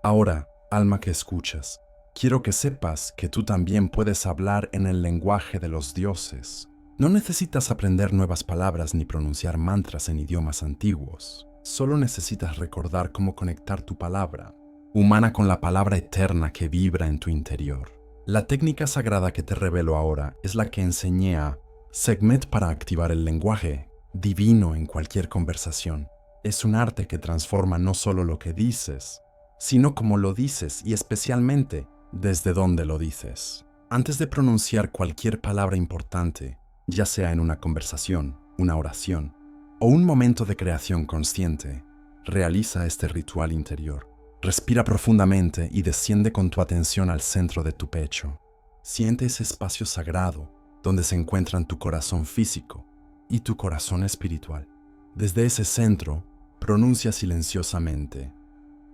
Speaker 2: Ahora, alma que escuchas, quiero que sepas que tú también puedes hablar en el lenguaje de los dioses. No necesitas aprender nuevas palabras ni pronunciar mantras en idiomas antiguos. Solo necesitas recordar cómo conectar tu palabra humana con la palabra eterna que vibra en tu interior. La técnica sagrada que te revelo ahora es la que enseñé a Sekhmet para activar el lenguaje divino en cualquier conversación. Es un arte que transforma no solo lo que dices, sino cómo lo dices y especialmente desde dónde lo dices. Antes de pronunciar cualquier palabra importante, ya sea en una conversación, una oración o un momento de creación consciente, realiza este ritual interior. Respira profundamente y desciende con tu atención al centro de tu pecho. Siente ese espacio sagrado donde se encuentran tu corazón físico y tu corazón espiritual. Desde ese centro, pronuncia silenciosamente: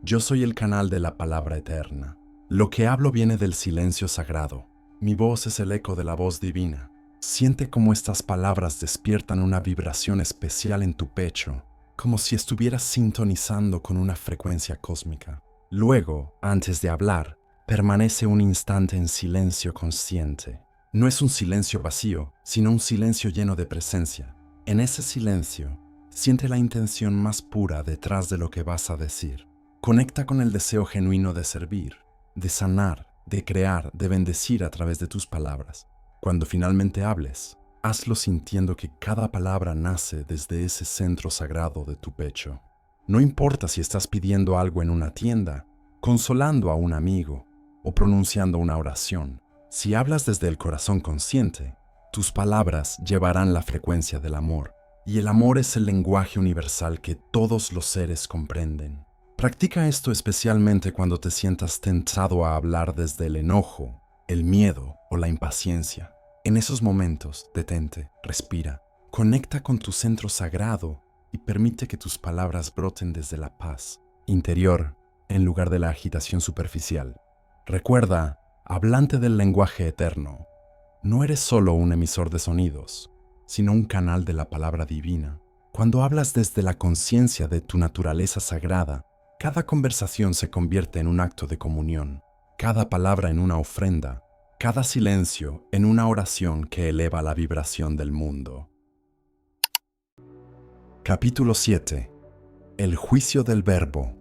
Speaker 2: yo soy el canal de la palabra eterna. Lo que hablo viene del silencio sagrado. Mi voz es el eco de la voz divina. Siente cómo estas palabras despiertan una vibración especial en tu pecho, como si estuvieras sintonizando con una frecuencia cósmica. Luego, antes de hablar, permanece un instante en silencio consciente. No es un silencio vacío, sino un silencio lleno de presencia. En ese silencio, siente la intención más pura detrás de lo que vas a decir. Conecta con el deseo genuino de servir, de sanar, de crear, de bendecir a través de tus palabras. Cuando finalmente hables, hazlo sintiendo que cada palabra nace desde ese centro sagrado de tu pecho. No importa si estás pidiendo algo en una tienda, consolando a un amigo o pronunciando una oración. Si hablas desde el corazón consciente, tus palabras llevarán la frecuencia del amor. Y el amor es el lenguaje universal que todos los seres comprenden. Practica esto especialmente cuando te sientas tentado a hablar desde el enojo, el miedo o la impaciencia. En esos momentos, detente, respira, conecta con tu centro sagrado y permite que tus palabras broten desde la paz interior en lugar de la agitación superficial. Recuerda, hablante del lenguaje eterno, no eres solo un emisor de sonidos, sino un canal de la palabra divina. Cuando hablas desde la conciencia de tu naturaleza sagrada, cada conversación se convierte en un acto de comunión, cada palabra en una ofrenda, cada silencio en una oración que eleva la vibración del mundo. Capítulo 7. El juicio del verbo.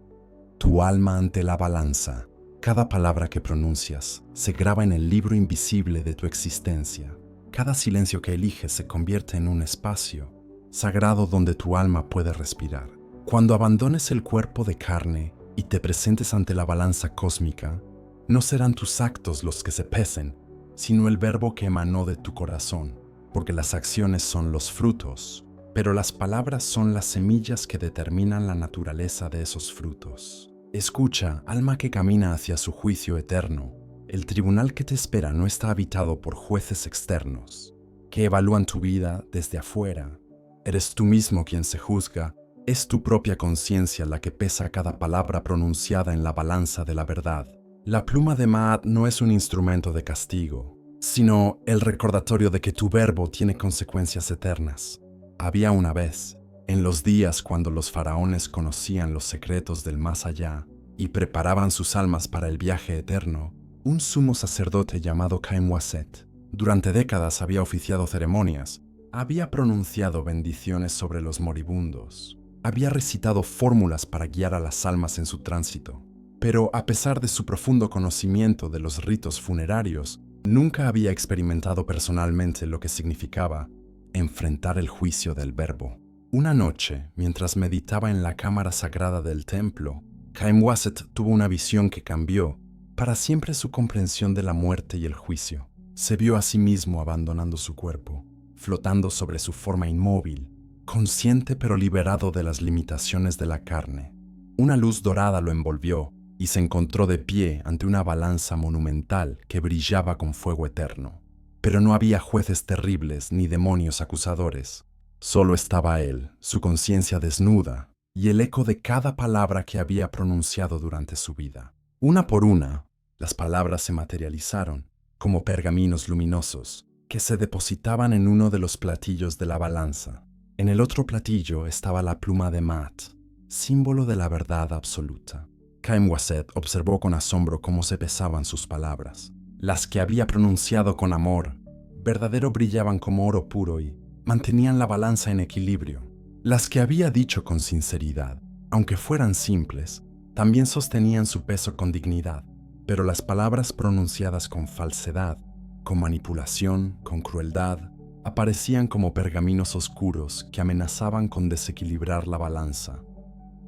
Speaker 2: Tu alma ante la balanza. Cada palabra que pronuncias se graba en el libro invisible de tu existencia. Cada silencio que eliges se convierte en un espacio sagrado donde tu alma puede respirar. Cuando abandones el cuerpo de carne y te presentes ante la balanza cósmica, no serán tus actos los que se pesen, sino el verbo que emanó de tu corazón, porque las acciones son los frutos, pero las palabras son las semillas que determinan la naturaleza de esos frutos. Escucha, alma que camina hacia su juicio eterno. El tribunal que te espera no está habitado por jueces externos, que evalúan tu vida desde afuera. Eres tú mismo quien se juzga. Es tu propia conciencia la que pesa cada palabra pronunciada en la balanza de la verdad. La pluma de Ma'at no es un instrumento de castigo, sino el recordatorio de que tu verbo tiene consecuencias eternas. Había una vez, en los días cuando los faraones conocían los secretos del más allá y preparaban sus almas para el viaje eterno, un sumo sacerdote llamado Kaimwaset, durante décadas había oficiado ceremonias, había pronunciado bendiciones sobre los moribundos, había recitado fórmulas para guiar a las almas en su tránsito. Pero a pesar de su profundo conocimiento de los ritos funerarios, nunca había experimentado personalmente lo que significaba enfrentar el juicio del verbo. Una noche, mientras meditaba en la cámara sagrada del templo, Kaimwaset tuvo una visión que cambió para siempre su comprensión de la muerte y el juicio. Se vio a sí mismo abandonando su cuerpo, flotando sobre su forma inmóvil, consciente pero liberado de las limitaciones de la carne. Una luz dorada lo envolvió y se encontró de pie ante una balanza monumental que brillaba con fuego eterno. Pero no había jueces terribles ni demonios acusadores. Solo estaba él, su conciencia desnuda, y el eco de cada palabra que había pronunciado durante su vida. Una por una, las palabras se materializaron, como pergaminos luminosos, que se depositaban en uno de los platillos de la balanza. En el otro platillo estaba la pluma de Maat, símbolo de la verdad absoluta. Caim Wasset observó con asombro cómo se pesaban sus palabras. Las que había pronunciado con amor, verdadero brillaban como oro puro y mantenían la balanza en equilibrio. Las que había dicho con sinceridad, aunque fueran simples, también sostenían su peso con dignidad. Pero las palabras pronunciadas con falsedad, con manipulación, con crueldad, aparecían como pergaminos oscuros que amenazaban con desequilibrar la balanza.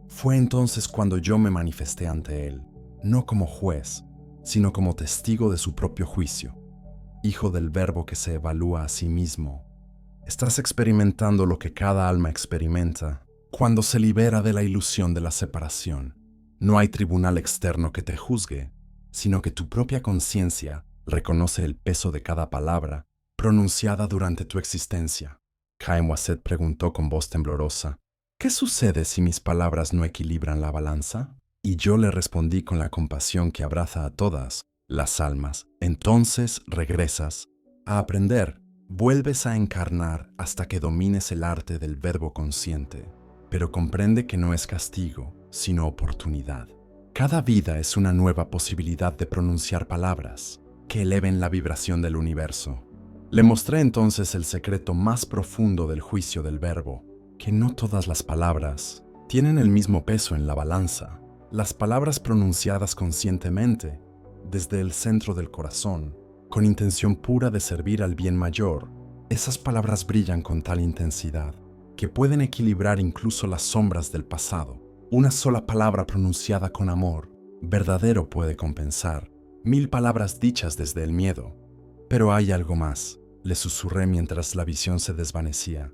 Speaker 2: Fue entonces cuando yo me manifesté ante él, no como juez, sino como testigo de su propio juicio, hijo del Verbo que se evalúa a sí mismo. Estás experimentando lo que cada alma experimenta cuando se libera de la ilusión de la separación. No hay tribunal externo que te juzgue, sino que tu propia conciencia reconoce el peso de cada palabra pronunciada durante tu existencia. Caim Wasset preguntó con voz temblorosa, ¿qué sucede si mis palabras no equilibran la balanza? Y yo le respondí con la compasión que abraza a todas las almas. Entonces regresas a aprender, vuelves a encarnar hasta que domines el arte del verbo consciente. Pero comprende que no es castigo, sino oportunidad. Cada vida es una nueva posibilidad de pronunciar palabras que eleven la vibración del universo. Le mostré entonces el secreto más profundo del juicio del verbo, que no todas las palabras tienen el mismo peso en la balanza. Las palabras pronunciadas conscientemente, desde el centro del corazón, con intención pura de servir al bien mayor, esas palabras brillan con tal intensidad que pueden equilibrar incluso las sombras del pasado. Una sola palabra pronunciada con amor, verdadero, puede compensar 1000 palabras dichas desde el miedo. Pero hay algo más, le susurré mientras la visión se desvanecía.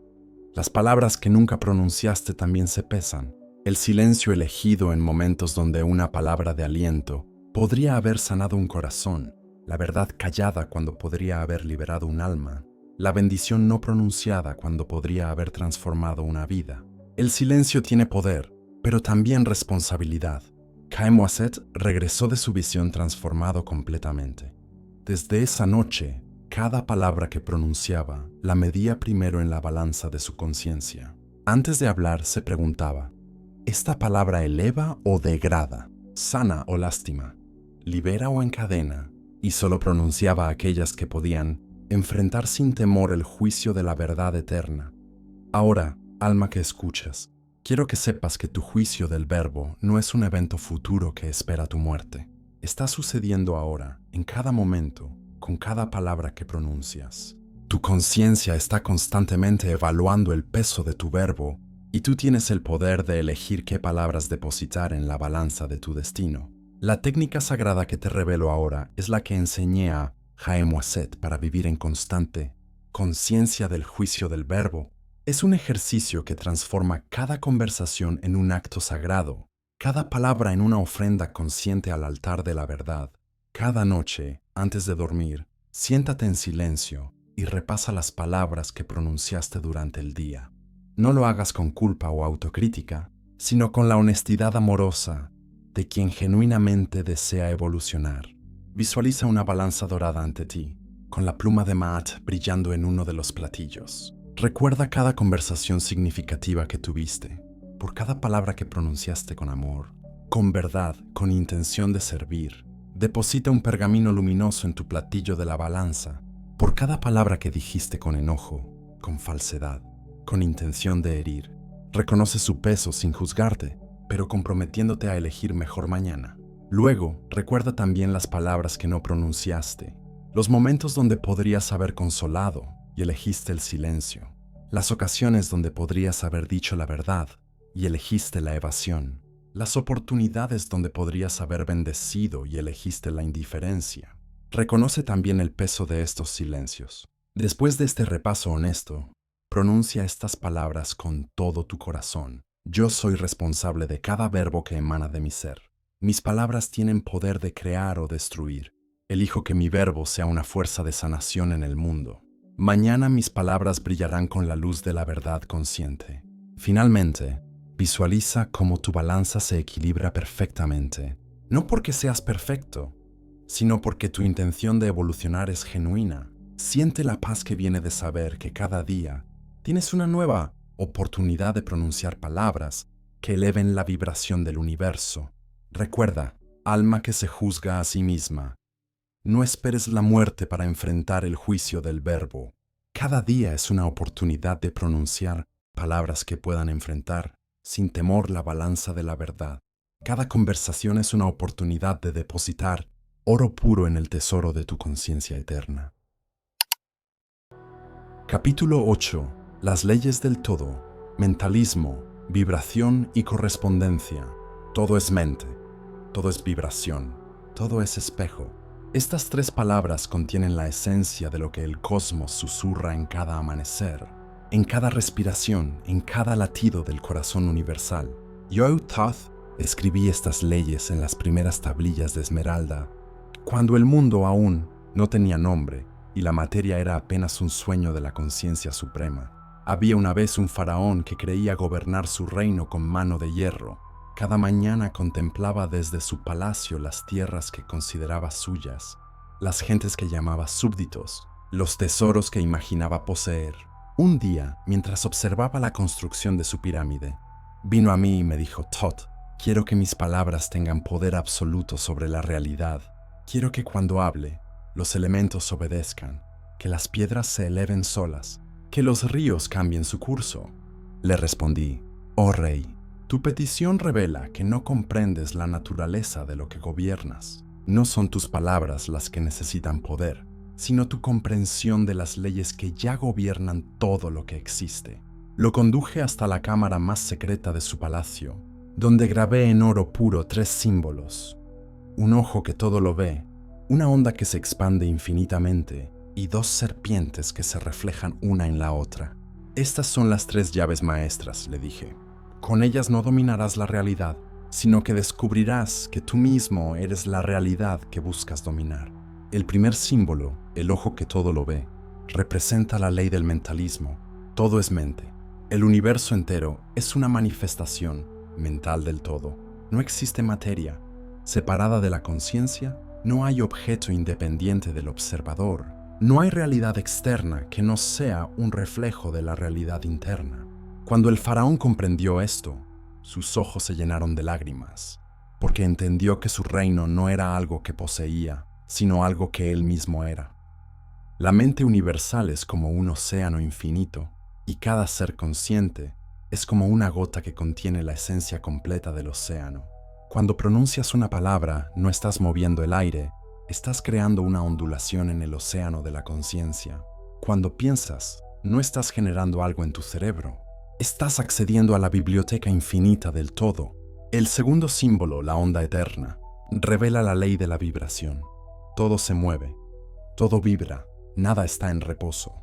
Speaker 2: Las palabras que nunca pronunciaste también se pesan. El silencio elegido en momentos donde una palabra de aliento podría haber sanado un corazón, la verdad callada cuando podría haber liberado un alma, la bendición no pronunciada cuando podría haber transformado una vida. El silencio tiene poder, pero también responsabilidad. Caim Wasset regresó de su visión transformado completamente. Desde esa noche, cada palabra que pronunciaba la medía primero en la balanza de su conciencia. Antes de hablar se preguntaba, ¿esta palabra eleva o degrada? ¿Sana o lástima? ¿Libera o encadena? Y solo pronunciaba aquellas que podían enfrentar sin temor el juicio de la verdad eterna. Ahora, alma que escuchas, quiero que sepas que tu juicio del verbo no es un evento futuro que espera tu muerte. Está sucediendo ahora, en cada momento, con cada palabra que pronuncias. Tu conciencia está constantemente evaluando el peso de tu verbo y tú tienes el poder de elegir qué palabras depositar en la balanza de tu destino. La técnica sagrada que te revelo ahora es la que enseñé a Caim Wasset para vivir en constante conciencia del juicio del verbo. Es un ejercicio que transforma cada conversación en un acto sagrado, cada palabra en una ofrenda consciente al altar de la verdad. Cada noche, antes de dormir, siéntate en silencio y repasa las palabras que pronunciaste durante el día. No lo hagas con culpa o autocrítica, sino con la honestidad amorosa de quien genuinamente desea evolucionar. Visualiza una balanza dorada ante ti, con la pluma de Maat brillando en uno de los platillos. Recuerda cada conversación significativa que tuviste, por cada palabra que pronunciaste con amor, con verdad, con intención de servir. Deposita un pergamino luminoso en tu platillo de la balanza, por cada palabra que dijiste con enojo, con falsedad, con intención de herir. Reconoce su peso sin juzgarte, pero comprometiéndote a elegir mejor mañana. Luego, recuerda también las palabras que no pronunciaste, los momentos donde podrías haber consolado y elegiste el silencio, las ocasiones donde podrías haber dicho la verdad y elegiste la evasión, las oportunidades donde podrías haber bendecido y elegiste la indiferencia. Reconoce también el peso de estos silencios. Después de este repaso honesto, pronuncia estas palabras con todo tu corazón. Yo soy responsable de cada verbo que emana de mi ser. Mis palabras tienen poder de crear o destruir. Elijo que mi verbo sea una fuerza de sanación en el mundo. Mañana mis palabras brillarán con la luz de la verdad consciente. Finalmente, visualiza cómo tu balanza se equilibra perfectamente. No porque seas perfecto, sino porque tu intención de evolucionar es genuina. Siente la paz que viene de saber que cada día tienes una nueva oportunidad de pronunciar palabras que eleven la vibración del universo. Recuerda, alma que se juzga a sí misma, no esperes la muerte para enfrentar el juicio del verbo. Cada día es una oportunidad de pronunciar palabras que puedan enfrentar sin temor la balanza de la verdad. Cada conversación es una oportunidad de depositar oro puro en el tesoro de tu conciencia eterna. Capítulo 8. Las leyes del todo. Mentalismo, vibración y correspondencia. Todo es mente, todo es vibración, todo es espejo. Estas tres palabras contienen la esencia de lo que el cosmos susurra en cada amanecer, en cada respiración, en cada latido del corazón universal. Yo, Thoth, escribí estas leyes en las primeras tablillas de esmeralda, cuando el mundo aún no tenía nombre y la materia era apenas un sueño de la conciencia suprema. Había una vez un faraón que creía gobernar su reino con mano de hierro. Cada mañana contemplaba desde su palacio las tierras que consideraba suyas, las gentes que llamaba súbditos, los tesoros que imaginaba poseer. Un día, mientras observaba la construcción de su pirámide, vino a mí y me dijo: Thoth, quiero que mis palabras tengan poder absoluto sobre la realidad. Quiero que cuando hable, los elementos obedezcan, que las piedras se eleven solas, que los ríos cambien su curso. Le respondí: oh rey, tu petición revela que no comprendes la naturaleza de lo que gobiernas. No son tus palabras las que necesitan poder, sino tu comprensión de las leyes que ya gobiernan todo lo que existe. Lo conduje hasta la cámara más secreta de su palacio, donde grabé en oro puro 3 símbolos: un ojo que todo lo ve, una onda que se expande infinitamente y 2 serpientes que se reflejan una en la otra. Estas son las 3 llaves maestras, le dije. Con ellas no dominarás la realidad, sino que descubrirás que tú mismo eres la realidad que buscas dominar. El primer símbolo, el ojo que todo lo ve, representa la ley del mentalismo. Todo es mente. El universo entero es una manifestación mental del todo. No existe materia. Separada de la conciencia, no hay objeto independiente del observador. No hay realidad externa que no sea un reflejo de la realidad interna. Cuando el faraón comprendió esto, sus ojos se llenaron de lágrimas, porque entendió que su reino no era algo que poseía, sino algo que él mismo era. La mente universal es como un océano infinito, y cada ser consciente es como una gota que contiene la esencia completa del océano. Cuando pronuncias una palabra, no estás moviendo el aire, estás creando una ondulación en el océano de la conciencia. Cuando piensas, no estás generando algo en tu cerebro, estás accediendo a la biblioteca infinita del todo. El segundo símbolo, la onda eterna, revela la ley de la vibración. Todo se mueve, todo vibra, nada está en reposo.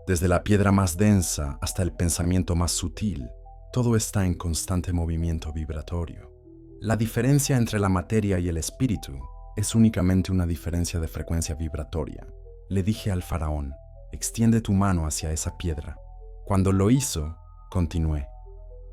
Speaker 2: Desde la piedra más densa hasta el pensamiento más sutil, todo está en constante movimiento vibratorio. La diferencia entre la materia y el espíritu es únicamente una diferencia de frecuencia vibratoria. Le dije al faraón: extiende tu mano hacia esa piedra. Cuando lo hizo, continué: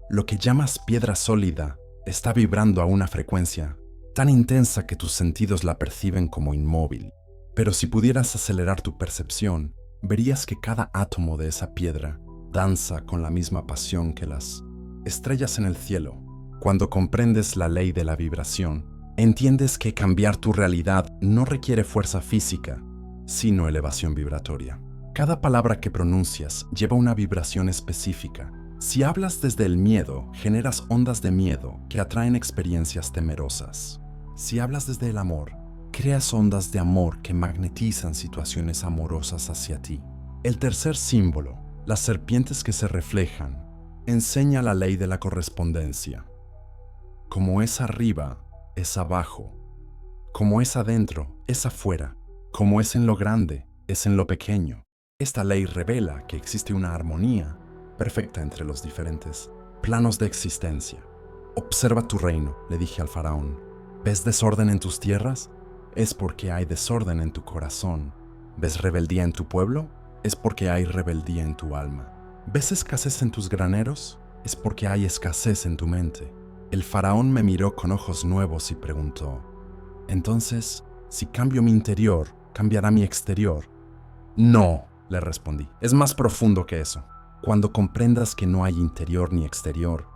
Speaker 2: lo que llamas piedra sólida está vibrando a una frecuencia tan intensa que tus sentidos la perciben como inmóvil. Pero si pudieras acelerar tu percepción, verías que cada átomo de esa piedra danza con la misma pasión que las estrellas en el cielo. Cuando comprendes la ley de la vibración, entiendes que cambiar tu realidad no requiere fuerza física, sino elevación vibratoria. Cada palabra que pronuncias lleva una vibración específica. Si hablas desde el miedo, generas ondas de miedo que atraen experiencias temerosas. Si hablas desde el amor, creas ondas de amor que magnetizan situaciones amorosas hacia ti. El tercer símbolo, las serpientes que se reflejan, enseña la ley de la correspondencia. Como es arriba, es abajo. Como es adentro, es afuera. Como es en lo grande, es en lo pequeño. Esta ley revela que existe una armonía perfecta entre los diferentes planos de existencia. Observa tu reino, le dije al faraón. ¿Ves desorden en tus tierras? Es porque hay desorden en tu corazón. ¿Ves rebeldía en tu pueblo? Es porque hay rebeldía en tu alma. ¿Ves escasez en tus graneros? Es porque hay escasez en tu mente. El faraón me miró con ojos nuevos y preguntó, entonces, si cambio mi interior, ¿cambiará mi exterior? No, le respondí, es más profundo que eso. Cuando comprendas que no hay interior ni exterior,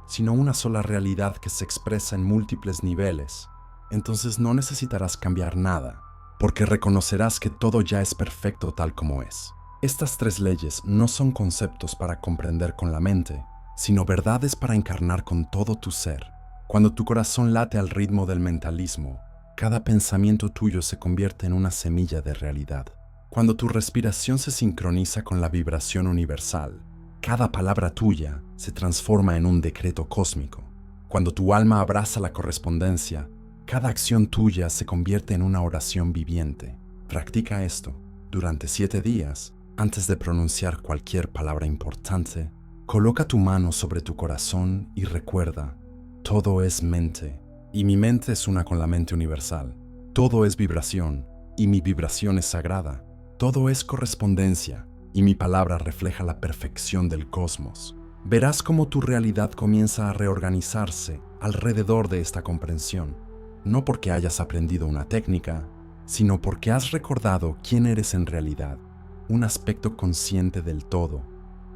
Speaker 2: sino una sola realidad que se expresa en múltiples niveles, entonces no necesitarás cambiar nada, porque reconocerás que todo ya es perfecto tal como es. Estas 3 leyes no son conceptos para comprender con la mente, sino verdades para encarnar con todo tu ser. Cuando tu corazón late al ritmo del mentalismo, cada pensamiento tuyo se convierte en una semilla de realidad. Cuando tu respiración se sincroniza con la vibración universal, cada palabra tuya se transforma en un decreto cósmico. Cuando tu alma abraza la correspondencia, cada acción tuya se convierte en una oración viviente. Practica esto durante 7 días. Antes de pronunciar cualquier palabra importante, coloca tu mano sobre tu corazón y recuerda, todo es mente, y mi mente es una con la mente universal. Todo es vibración, y mi vibración es sagrada. Todo es correspondencia, y mi palabra refleja la perfección del cosmos. Verás cómo tu realidad comienza a reorganizarse alrededor de esta comprensión, no porque hayas aprendido una técnica, sino porque has recordado quién eres en realidad, un aspecto consciente del todo,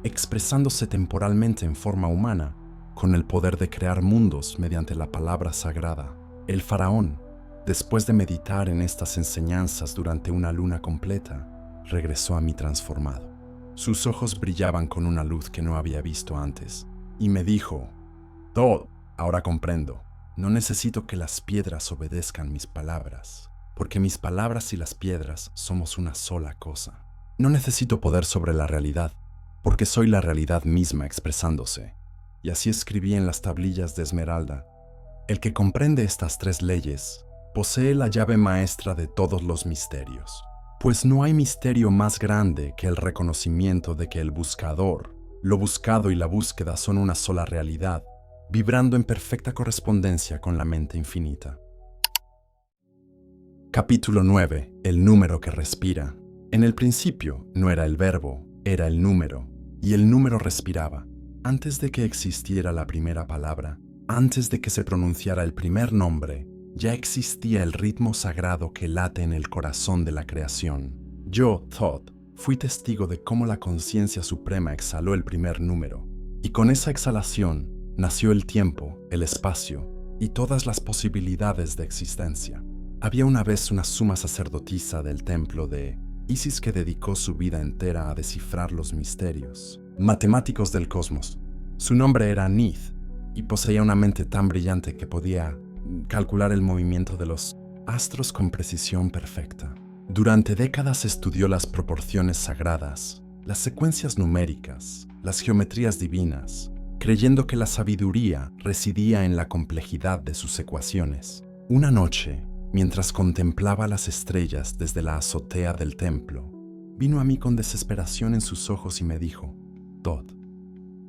Speaker 2: expresándose temporalmente en forma humana, con el poder de crear mundos mediante la palabra sagrada. El faraón, después de meditar en estas enseñanzas durante una luna completa, regresó a mí transformado. Sus ojos brillaban con una luz que no había visto antes, y me dijo, Todd, ahora comprendo, no necesito que las piedras obedezcan mis palabras, porque mis palabras y las piedras somos una sola cosa. No necesito poder sobre la realidad, porque soy la realidad misma expresándose. Y así escribí en las tablillas de esmeralda, el que comprende estas 3 leyes, posee la llave maestra de todos los misterios. Pues no hay misterio más grande que el reconocimiento de que el buscador, lo buscado y la búsqueda son una sola realidad, vibrando en perfecta correspondencia con la mente infinita. Capítulo 9. El número que respira. En el principio no era el verbo, era el número, y el número respiraba. Antes de que existiera la primera palabra, antes de que se pronunciara el primer nombre, ya existía el ritmo sagrado que late en el corazón de la creación. Yo, Thoth, fui testigo de cómo la conciencia suprema exhaló el primer número, y con esa exhalación nació el tiempo, el espacio y todas las posibilidades de existencia. Había una vez una suma sacerdotisa del templo de Isis que dedicó su vida entera a descifrar los misterios matemáticos del cosmos. Su nombre era Neith y poseía una mente tan brillante que podía calcular el movimiento de los astros con precisión perfecta. Durante décadas estudió las proporciones sagradas, las secuencias numéricas, las geometrías divinas, creyendo que la sabiduría residía en la complejidad de sus ecuaciones. Una noche, mientras contemplaba las estrellas desde la azotea del templo, vino a mí con desesperación en sus ojos y me dijo, Todd,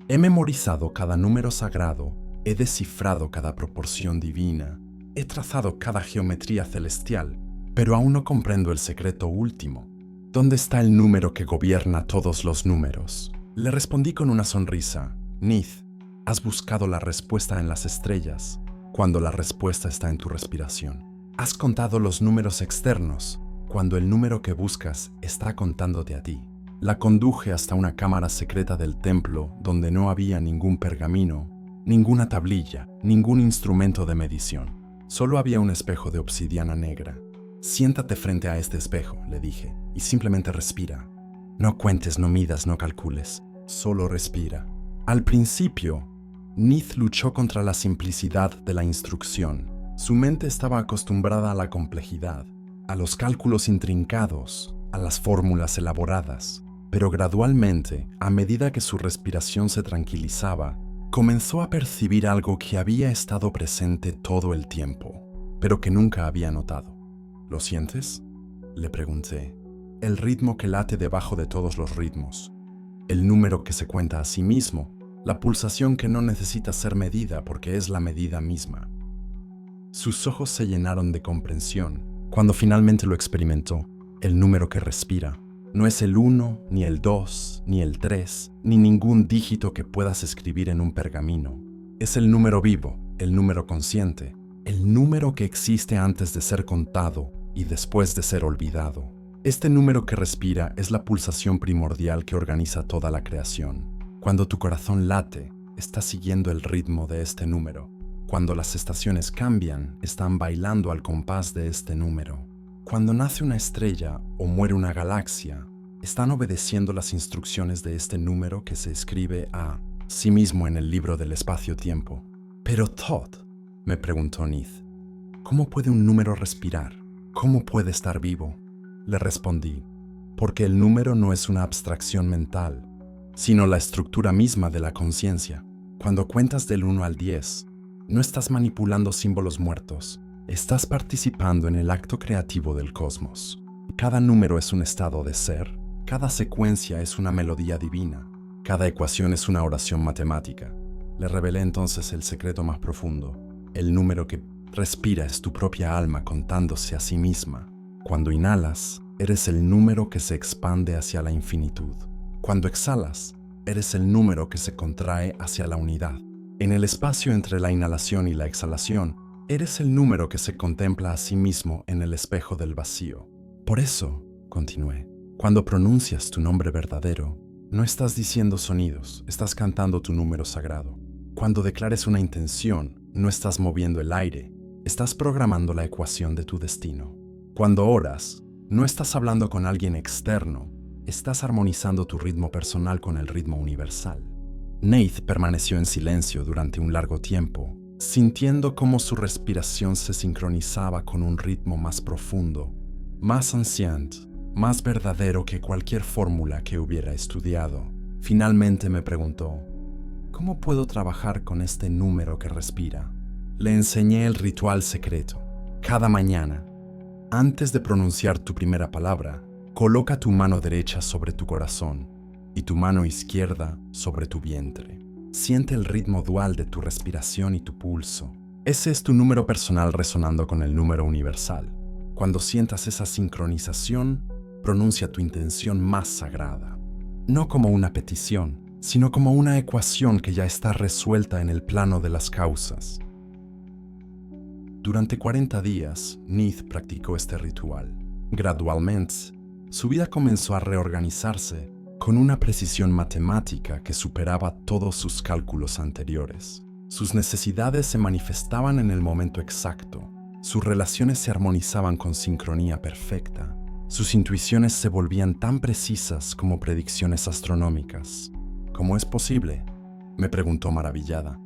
Speaker 2: he memorizado cada número sagrado, he descifrado cada proporción divina, he trazado cada geometría celestial, pero aún no comprendo el secreto último. ¿Dónde está el número que gobierna todos los números? Le respondí con una sonrisa, Neith, has buscado la respuesta en las estrellas, cuando la respuesta está en tu respiración. Has contado los números externos, cuando el número que buscas está contándote a ti. La conduje hasta una cámara secreta del templo donde no había ningún pergamino, ninguna tablilla, ningún instrumento de medición. Solo había un espejo de obsidiana negra. Siéntate frente a este espejo, le dije, y simplemente respira. No cuentes, no midas, no calcules, solo respira. Al principio, Neith luchó contra la simplicidad de la instrucción. Su mente estaba acostumbrada a la complejidad, a los cálculos intrincados, a las fórmulas elaboradas. Pero gradualmente, a medida que su respiración se tranquilizaba, comenzó a percibir algo que había estado presente todo el tiempo, pero que nunca había notado. ¿Lo sientes?, le pregunté. el ritmo que late debajo de todos los ritmos, el número que se cuenta a sí mismo, la pulsación que no necesita ser medida porque es la medida misma. Sus ojos se llenaron de comprensión cuando finalmente lo experimentó. El número que respira no es el 1, ni el 2, ni el 3, ni ningún dígito que puedas escribir en un pergamino. Es el número vivo, el número consciente, el número que existe antes de ser contado y después de ser olvidado. Este número que respira es la pulsación primordial que organiza toda la creación. Cuando tu corazón late, estás siguiendo el ritmo de este número. Cuando las estaciones cambian, están bailando al compás de este número. Cuando nace una estrella o muere una galaxia, están obedeciendo las instrucciones de este número que se escribe a sí mismo en el libro del espacio-tiempo. Pero Todd, me preguntó Neith, ¿cómo puede un número respirar? ¿Cómo puede estar vivo? Le respondí, porque el número no es una abstracción mental, sino la estructura misma de la conciencia. Cuando cuentas del 1 al 10, no estás manipulando símbolos muertos, estás participando en el acto creativo del cosmos. Cada número es un estado de ser, cada secuencia es una melodía divina, cada ecuación es una oración matemática. Le revelé entonces el secreto más profundo. El número que respira es tu propia alma contándose a sí misma. Cuando inhalas, eres el número que se expande hacia la infinitud. Cuando exhalas, eres el número que se contrae hacia la unidad. En el espacio entre la inhalación y la exhalación, eres el número que se contempla a sí mismo en el espejo del vacío. Por eso, continué, cuando pronuncias tu nombre verdadero, no estás diciendo sonidos, estás cantando tu número sagrado. Cuando declares una intención, no estás moviendo el aire, estás programando la ecuación de tu destino. Cuando oras, no estás hablando con alguien externo, estás armonizando tu ritmo personal con el ritmo universal. Neith permaneció en silencio durante un largo tiempo, sintiendo cómo su respiración se sincronizaba con un ritmo más profundo, más ancient, más verdadero que cualquier fórmula que hubiera estudiado. Finalmente me preguntó, ¿cómo puedo trabajar con este número que respira? Le enseñé el ritual secreto. Cada mañana, antes de pronunciar tu primera palabra, coloca tu mano derecha sobre tu corazón y tu mano izquierda sobre tu vientre. Siente el ritmo dual de tu respiración y tu pulso. Ese es tu número personal resonando con el número universal. Cuando sientas esa sincronización, pronuncia tu intención más sagrada. No como una petición, sino como una ecuación que ya está resuelta en el plano de las causas. Durante 40 días, Neith practicó este ritual. Gradualmente, su vida comenzó a reorganizarse con una precisión matemática que superaba todos sus cálculos anteriores. Sus necesidades se manifestaban en el momento exacto, sus relaciones se armonizaban con sincronía perfecta, sus intuiciones se volvían tan precisas como predicciones astronómicas. ¿Cómo es posible?, me preguntó maravillada.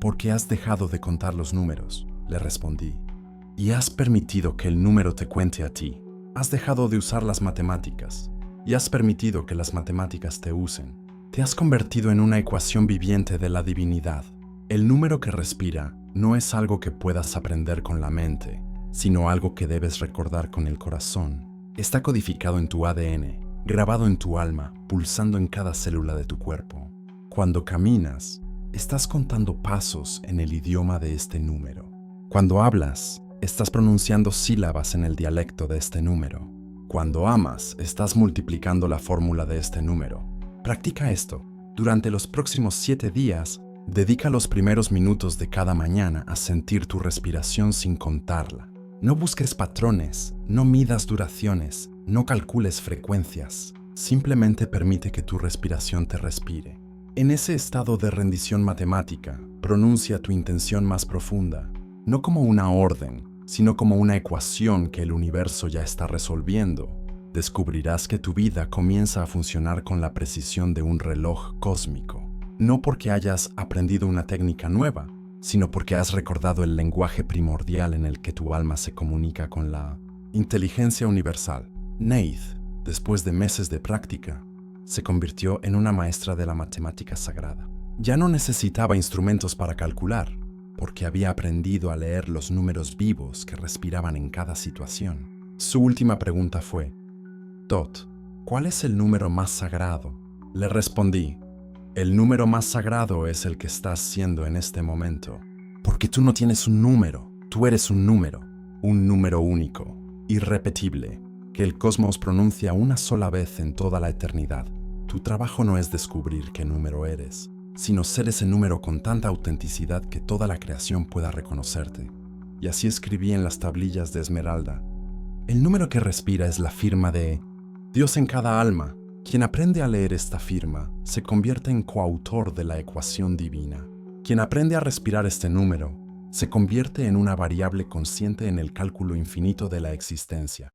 Speaker 2: ¿Por qué has dejado de contar los números?, le respondí. Y has permitido que el número te cuente a ti. Has dejado de usar las matemáticas y has permitido que las matemáticas te usen. Te has convertido en una ecuación viviente de la divinidad. El número que respira no es algo que puedas aprender con la mente, sino algo que debes recordar con el corazón. Está codificado en tu ADN, grabado en tu alma, pulsando en cada célula de tu cuerpo. Cuando caminas, estás contando pasos en el idioma de este número. Cuando hablas, estás pronunciando sílabas en el dialecto de este número. Cuando amas, estás multiplicando la fórmula de este número. Practica esto. Durante los próximos 7 días, dedica los primeros minutos de cada mañana a sentir tu respiración sin contarla. No busques patrones, no midas duraciones, no calcules frecuencias. Simplemente permite que tu respiración te respire. En ese estado de rendición matemática, pronuncia tu intención más profunda, no como una orden, sino como una ecuación que el universo ya está resolviendo. Descubrirás que tu vida comienza a funcionar con la precisión de un reloj cósmico. No porque hayas aprendido una técnica nueva, sino porque has recordado el lenguaje primordial en el que tu alma se comunica con la inteligencia universal. Neith, después de meses de práctica, se convirtió en una maestra de la matemática sagrada. Ya no necesitaba instrumentos para calcular, porque había aprendido a leer los números vivos que respiraban en cada situación. Su última pregunta fue, Tot, ¿cuál es el número más sagrado? Le respondí, el número más sagrado es el que estás siendo en este momento. Porque tú no tienes un número, tú eres un número único, irrepetible, que el cosmos pronuncia una sola vez en toda la eternidad. Tu trabajo no es descubrir qué número eres, sino ser ese número con tanta autenticidad que toda la creación pueda reconocerte. Y así escribí en las tablillas de esmeralda. El número que respira es la firma de Dios en cada alma. Quien aprende a leer esta firma se convierte en coautor de la ecuación divina. Quien aprende a respirar este número se convierte en una variable consciente en el cálculo infinito de la existencia.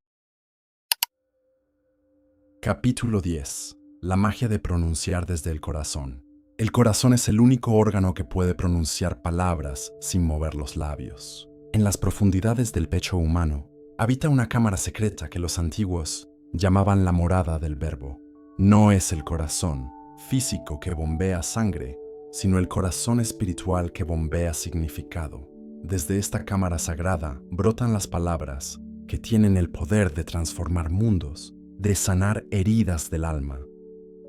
Speaker 2: Capítulo 10. La magia de pronunciar desde el corazón. El corazón es el único órgano que puede pronunciar palabras sin mover los labios. En las profundidades del pecho humano habita una cámara secreta que los antiguos llamaban la morada del verbo. No es el corazón físico que bombea sangre, sino el corazón espiritual que bombea significado. Desde esta cámara sagrada brotan las palabras que tienen el poder de transformar mundos, de sanar heridas del alma,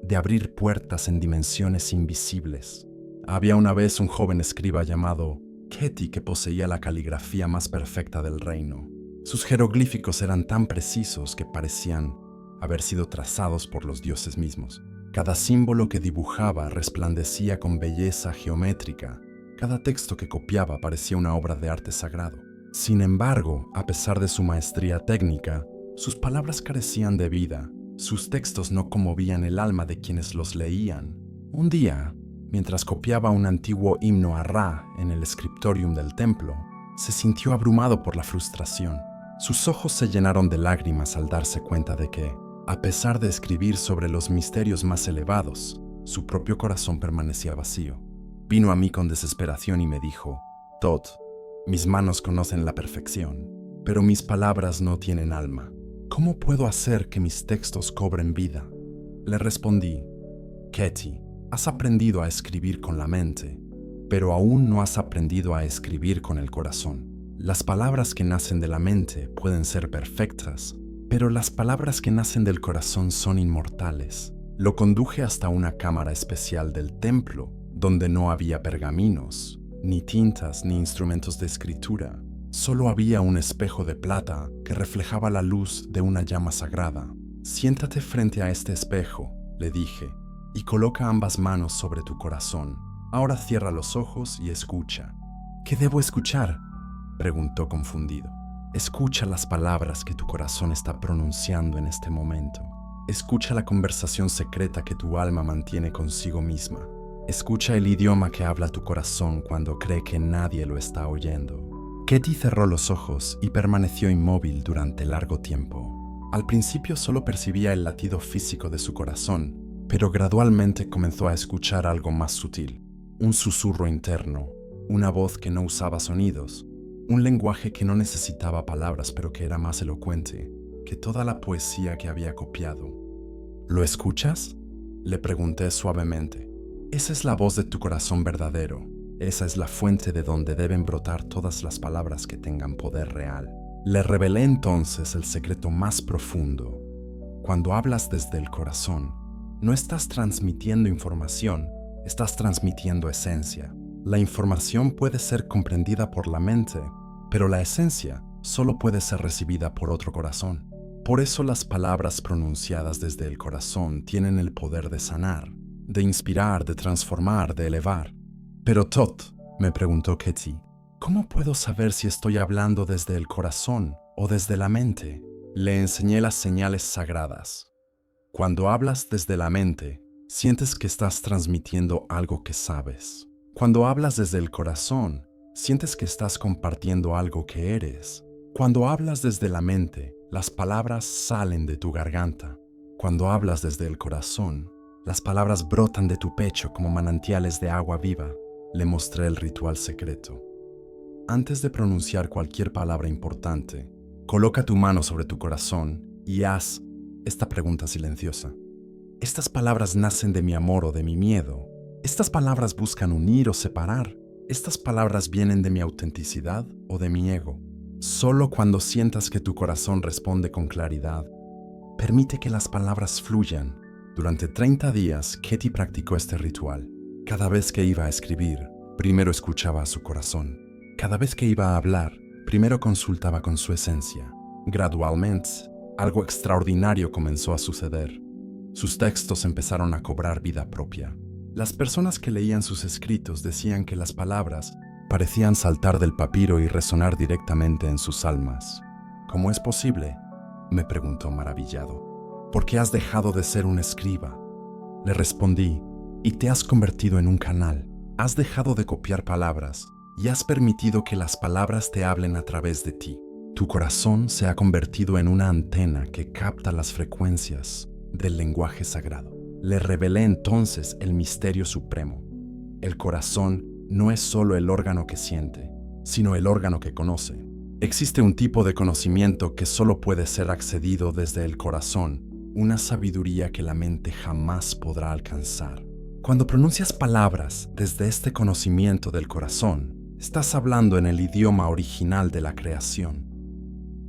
Speaker 2: de abrir puertas en dimensiones invisibles. Había una vez un joven escriba llamado Keti que poseía la caligrafía más perfecta del reino. Sus jeroglíficos eran tan precisos que parecían haber sido trazados por los dioses mismos. Cada símbolo que dibujaba resplandecía con belleza geométrica. Cada texto que copiaba parecía una obra de arte sagrado. Sin embargo, a pesar de su maestría técnica, sus palabras carecían de vida. Sus textos no conmovían el alma de quienes los leían. Un día, mientras copiaba un antiguo himno a Ra en el scriptorium del templo, se sintió abrumado por la frustración. Sus ojos se llenaron de lágrimas al darse cuenta de que, a pesar de escribir sobre los misterios más elevados, su propio corazón permanecía vacío. Vino a mí con desesperación y me dijo, Tot, mis manos conocen la perfección, pero mis palabras no tienen alma. ¿Cómo puedo hacer que mis textos cobren vida? Le respondí, Keti, has aprendido a escribir con la mente, pero aún no has aprendido a escribir con el corazón. Las palabras que nacen de la mente pueden ser perfectas, pero las palabras que nacen del corazón son inmortales. Lo conduje hasta una cámara especial del templo, donde no había pergaminos, ni tintas, ni instrumentos de escritura. Solo había un espejo de plata que reflejaba la luz de una llama sagrada. Siéntate frente a este espejo, le dije, y coloca ambas manos sobre tu corazón. Ahora cierra los ojos y escucha. ¿Qué debo escuchar?, preguntó confundido. Escucha las palabras que tu corazón está pronunciando en este momento. Escucha la conversación secreta que tu alma mantiene consigo misma. Escucha el idioma que habla tu corazón cuando cree que nadie lo está oyendo. Keti cerró los ojos y permaneció inmóvil durante largo tiempo. Al principio solo percibía el latido físico de su corazón, pero gradualmente comenzó a escuchar algo más sutil. Un susurro interno, una voz que no usaba sonidos, un lenguaje que no necesitaba palabras pero que era más elocuente que toda la poesía que había copiado. ¿Lo escuchas?, le pregunté suavemente. Esa es la voz de tu corazón verdadero. Esa es la fuente de donde deben brotar todas las palabras que tengan poder real. Le revelé entonces el secreto más profundo. Cuando hablas desde el corazón, no estás transmitiendo información, estás transmitiendo esencia. La información puede ser comprendida por la mente, pero la esencia solo puede ser recibida por otro corazón. Por eso las palabras pronunciadas desde el corazón tienen el poder de sanar, de inspirar, de transformar, de elevar. Pero Tot, me preguntó Keti, ¿cómo puedo saber si estoy hablando desde el corazón o desde la mente? Le enseñé las señales sagradas. Cuando hablas desde la mente, sientes que estás transmitiendo algo que sabes. Cuando hablas desde el corazón, sientes que estás compartiendo algo que eres. Cuando hablas desde la mente, las palabras salen de tu garganta. Cuando hablas desde el corazón, las palabras brotan de tu pecho como manantiales de agua viva. Le mostré el ritual secreto. Antes de pronunciar cualquier palabra importante, coloca tu mano sobre tu corazón y haz esta pregunta silenciosa. ¿Estas palabras nacen de mi amor o de mi miedo? ¿Estas palabras buscan unir o separar? ¿Estas palabras vienen de mi autenticidad o de mi ego? Solo cuando sientas que tu corazón responde con claridad, Permite que las palabras fluyan. Durante 30 días, Katie practicó este ritual. Cada vez que iba a escribir, primero escuchaba a su corazón. Cada vez que iba a hablar, primero consultaba con su esencia. Gradualmente, algo extraordinario comenzó a suceder. Sus textos empezaron a cobrar vida propia. Las personas que leían sus escritos decían que las palabras parecían saltar del papiro y resonar directamente en sus almas. ¿Cómo es posible?, me preguntó maravillado. ¿Por qué has dejado de ser un escriba? Le respondí, y te has convertido en un canal. Has dejado de copiar palabras y has permitido que las palabras te hablen a través de ti. Tu corazón se ha convertido en una antena que capta las frecuencias del lenguaje sagrado. Le revelé entonces el misterio supremo. El corazón no es solo el órgano que siente, sino el órgano que conoce. Existe un tipo de conocimiento que solo puede ser accedido desde el corazón, una sabiduría que la mente jamás podrá alcanzar. Cuando pronuncias palabras desde este conocimiento del corazón, estás hablando en el idioma original de la creación.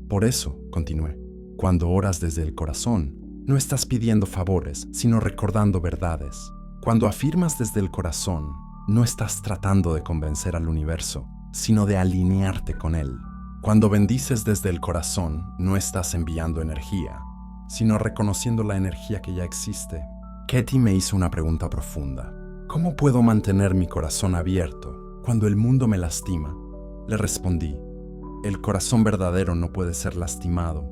Speaker 2: Por eso, continué, cuando oras desde el corazón, no estás pidiendo favores, sino recordando verdades. Cuando afirmas desde el corazón, no estás tratando de convencer al universo, sino de alinearte con él. Cuando bendices desde el corazón, no estás enviando energía, sino reconociendo la energía que ya existe. Katie me hizo una pregunta profunda. ¿Cómo puedo mantener mi corazón abierto cuando el mundo me lastima? Le respondí, el corazón verdadero no puede ser lastimado,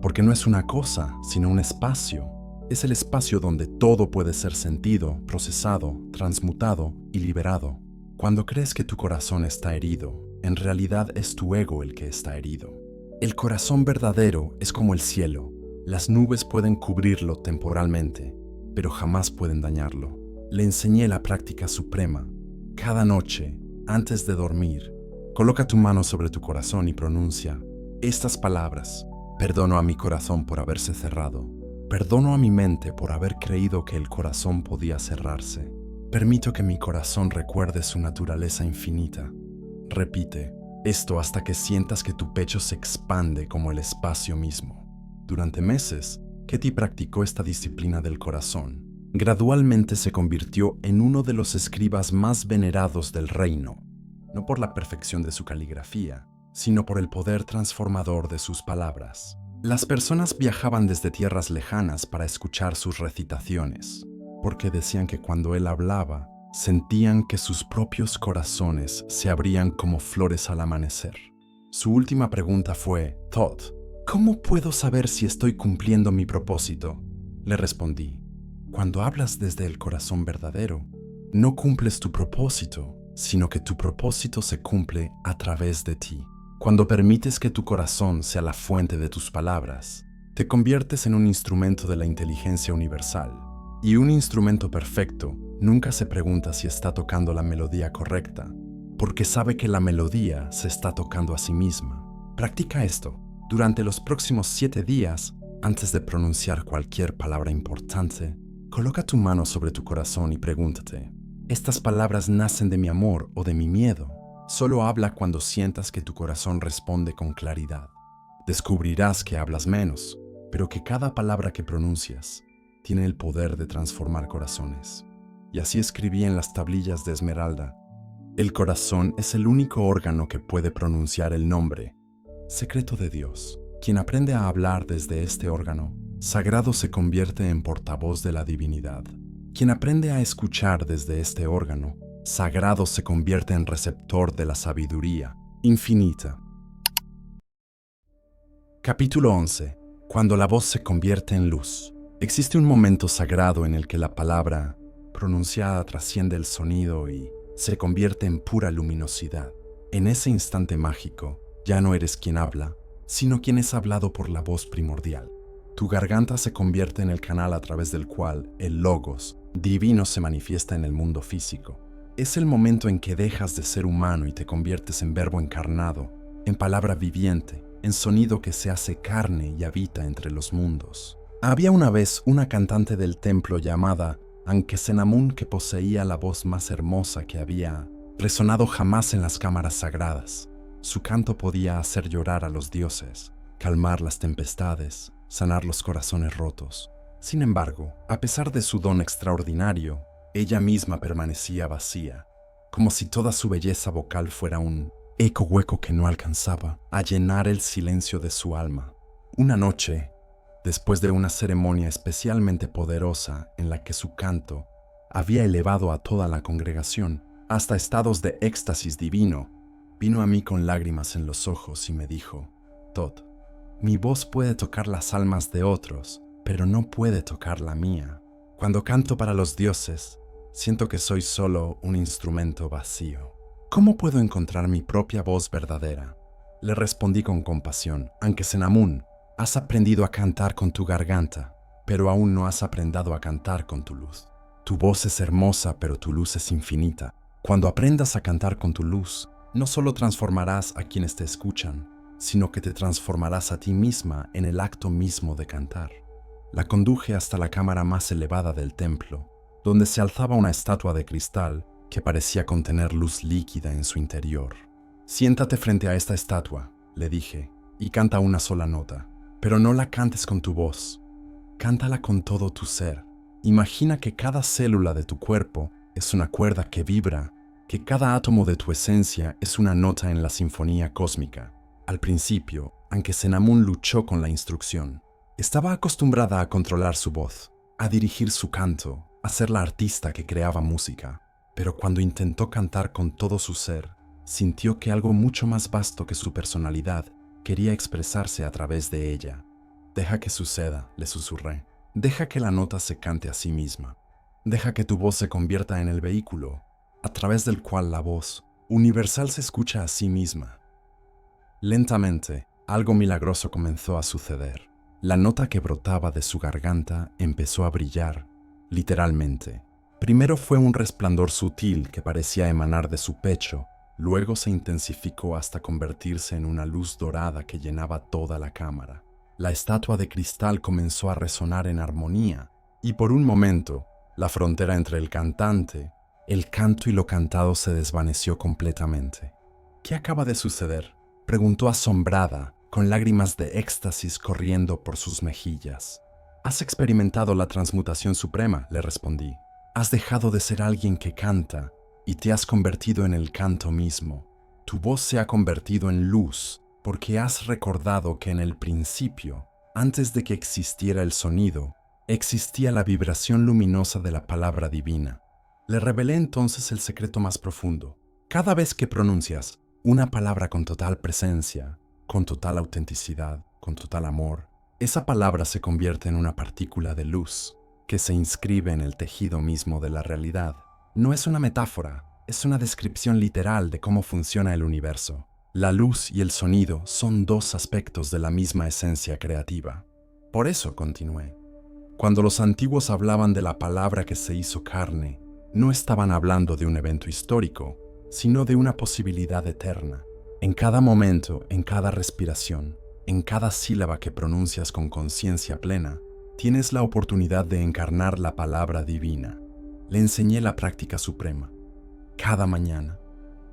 Speaker 2: porque no es una cosa, sino un espacio. Es el espacio donde todo puede ser sentido, procesado, transmutado y liberado. Cuando crees que tu corazón está herido, en realidad es tu ego el que está herido. El corazón verdadero es como el cielo. Las nubes pueden cubrirlo temporalmente, pero jamás pueden dañarlo. Le enseñé la práctica suprema. Cada noche, antes de dormir, coloca tu mano sobre tu corazón y pronuncia estas palabras. Perdono a mi corazón por haberse cerrado. Perdono a mi mente por haber creído que el corazón podía cerrarse. Permito que mi corazón recuerde su naturaleza infinita. Repite esto hasta que sientas que tu pecho se expande como el espacio mismo. Durante meses, Katie practicó esta disciplina del corazón. Gradualmente se convirtió en uno de los escribas más venerados del reino, no por la perfección de su caligrafía, sino por el poder transformador de sus palabras. Las personas viajaban desde tierras lejanas para escuchar sus recitaciones, porque decían que cuando él hablaba, sentían que sus propios corazones se abrían como flores al amanecer. Su última pregunta fue, Todd, ¿cómo puedo saber si estoy cumpliendo mi propósito? Le respondí, cuando hablas desde el corazón verdadero, no cumples tu propósito, sino que tu propósito se cumple a través de ti. Cuando permites que tu corazón sea la fuente de tus palabras, te conviertes en un instrumento de la inteligencia universal. Y un instrumento perfecto nunca se pregunta si está tocando la melodía correcta, porque sabe que la melodía se está tocando a sí misma. Practica esto. Durante los próximos 7 días, antes de pronunciar cualquier palabra importante, coloca tu mano sobre tu corazón y pregúntate, ¿estas palabras nacen de mi amor o de mi miedo? Solo habla cuando sientas que tu corazón responde con claridad. Descubrirás que hablas menos, pero que cada palabra que pronuncias tiene el poder de transformar corazones. Y así escribí en las tablillas de esmeralda, el corazón es el único órgano que puede pronunciar el nombre secreto de Dios. Quien aprende a hablar desde este órgano sagrado se convierte en portavoz de la divinidad. Quien aprende a escuchar desde este órgano sagrado se convierte en receptor de la sabiduría infinita. Capítulo 11. Cuando la voz se convierte en luz. Existe un momento sagrado en el que la palabra pronunciada trasciende el sonido y se convierte en pura luminosidad. En ese instante mágico, ya no eres quien habla, sino quien es hablado por la voz primordial. Tu garganta se convierte en el canal a través del cual el logos divino se manifiesta en el mundo físico. Es el momento en que dejas de ser humano y te conviertes en verbo encarnado, en palabra viviente, en sonido que se hace carne y habita entre los mundos. Había una vez una cantante del templo llamada Ankesenamun que poseía la voz más hermosa que había resonado jamás en las cámaras sagradas. Su canto podía hacer llorar a los dioses, calmar las tempestades sanar los corazones rotos. Sin embargo, a pesar de su don extraordinario, ella misma permanecía vacía, como si toda su belleza vocal fuera un eco hueco que no alcanzaba a llenar el silencio de su alma. Una noche, después de una ceremonia especialmente poderosa en la que su canto había elevado a toda la congregación hasta estados de éxtasis divino, vino a mí con lágrimas en los ojos y me dijo: Todd, mi voz puede tocar las almas de otros, pero no puede tocar la mía. Cuando canto para los dioses, siento que soy solo un instrumento vacío. ¿Cómo puedo encontrar mi propia voz verdadera? Le respondí con compasión: Anke-Senamun, has aprendido a cantar con tu garganta, pero aún no has aprendido a cantar con tu luz. Tu voz es hermosa, pero tu luz es infinita. Cuando aprendas a cantar con tu luz, no solo transformarás a quienes te escuchan, sino que te transformarás a ti misma en el acto mismo de cantar. La conduje hasta la cámara más elevada del templo, donde se alzaba una estatua de cristal que parecía contener luz líquida en su interior. Siéntate frente a esta estatua, le dije, y canta una sola nota, pero no la cantes con tu voz. Cántala con todo tu ser. Imagina que cada célula de tu cuerpo es una cuerda que vibra, que cada átomo de tu esencia es una nota en la sinfonía cósmica. Al principio, Anke-Senamun luchó con la instrucción. Estaba acostumbrada a controlar su voz, a dirigir su canto, a ser la artista que creaba música. Pero cuando intentó cantar con todo su ser, sintió que algo mucho más vasto que su personalidad quería expresarse a través de ella. Deja que suceda, le susurré. Deja que la nota se cante a sí misma. Deja que tu voz se convierta en el vehículo a través del cual la voz universal se escucha a sí misma. Lentamente, algo milagroso comenzó a suceder. La nota que brotaba de su garganta empezó a brillar, literalmente. Primero fue un resplandor sutil que parecía emanar de su pecho, luego se intensificó hasta convertirse en una luz dorada que llenaba toda la cámara. La estatua de cristal comenzó a resonar en armonía, y por un momento, la frontera entre el cantante, el canto y lo cantado se desvaneció completamente. ¿Qué acaba de suceder?, preguntó asombrada, con lágrimas de éxtasis corriendo por sus mejillas. Has experimentado la transmutación suprema, le respondí. Has dejado de ser alguien que canta y te has convertido en el canto mismo. Tu voz se ha convertido en luz porque has recordado que en el principio, antes de que existiera el sonido, existía la vibración luminosa de la palabra divina. Le revelé entonces el secreto más profundo. Cada vez que pronuncias una palabra con total presencia, con total autenticidad, con total amor, esa palabra se convierte en una partícula de luz que se inscribe en el tejido mismo de la realidad. No es una metáfora, es una descripción literal de cómo funciona el universo. La luz y el sonido son dos aspectos de la misma esencia creativa. Por eso, continué, cuando los antiguos hablaban de la palabra que se hizo carne, no estaban hablando de un evento histórico, sino de una posibilidad eterna. En cada momento, en cada respiración, en cada sílaba que pronuncias con conciencia plena, tienes la oportunidad de encarnar la palabra divina. Le enseñé la práctica suprema. Cada mañana,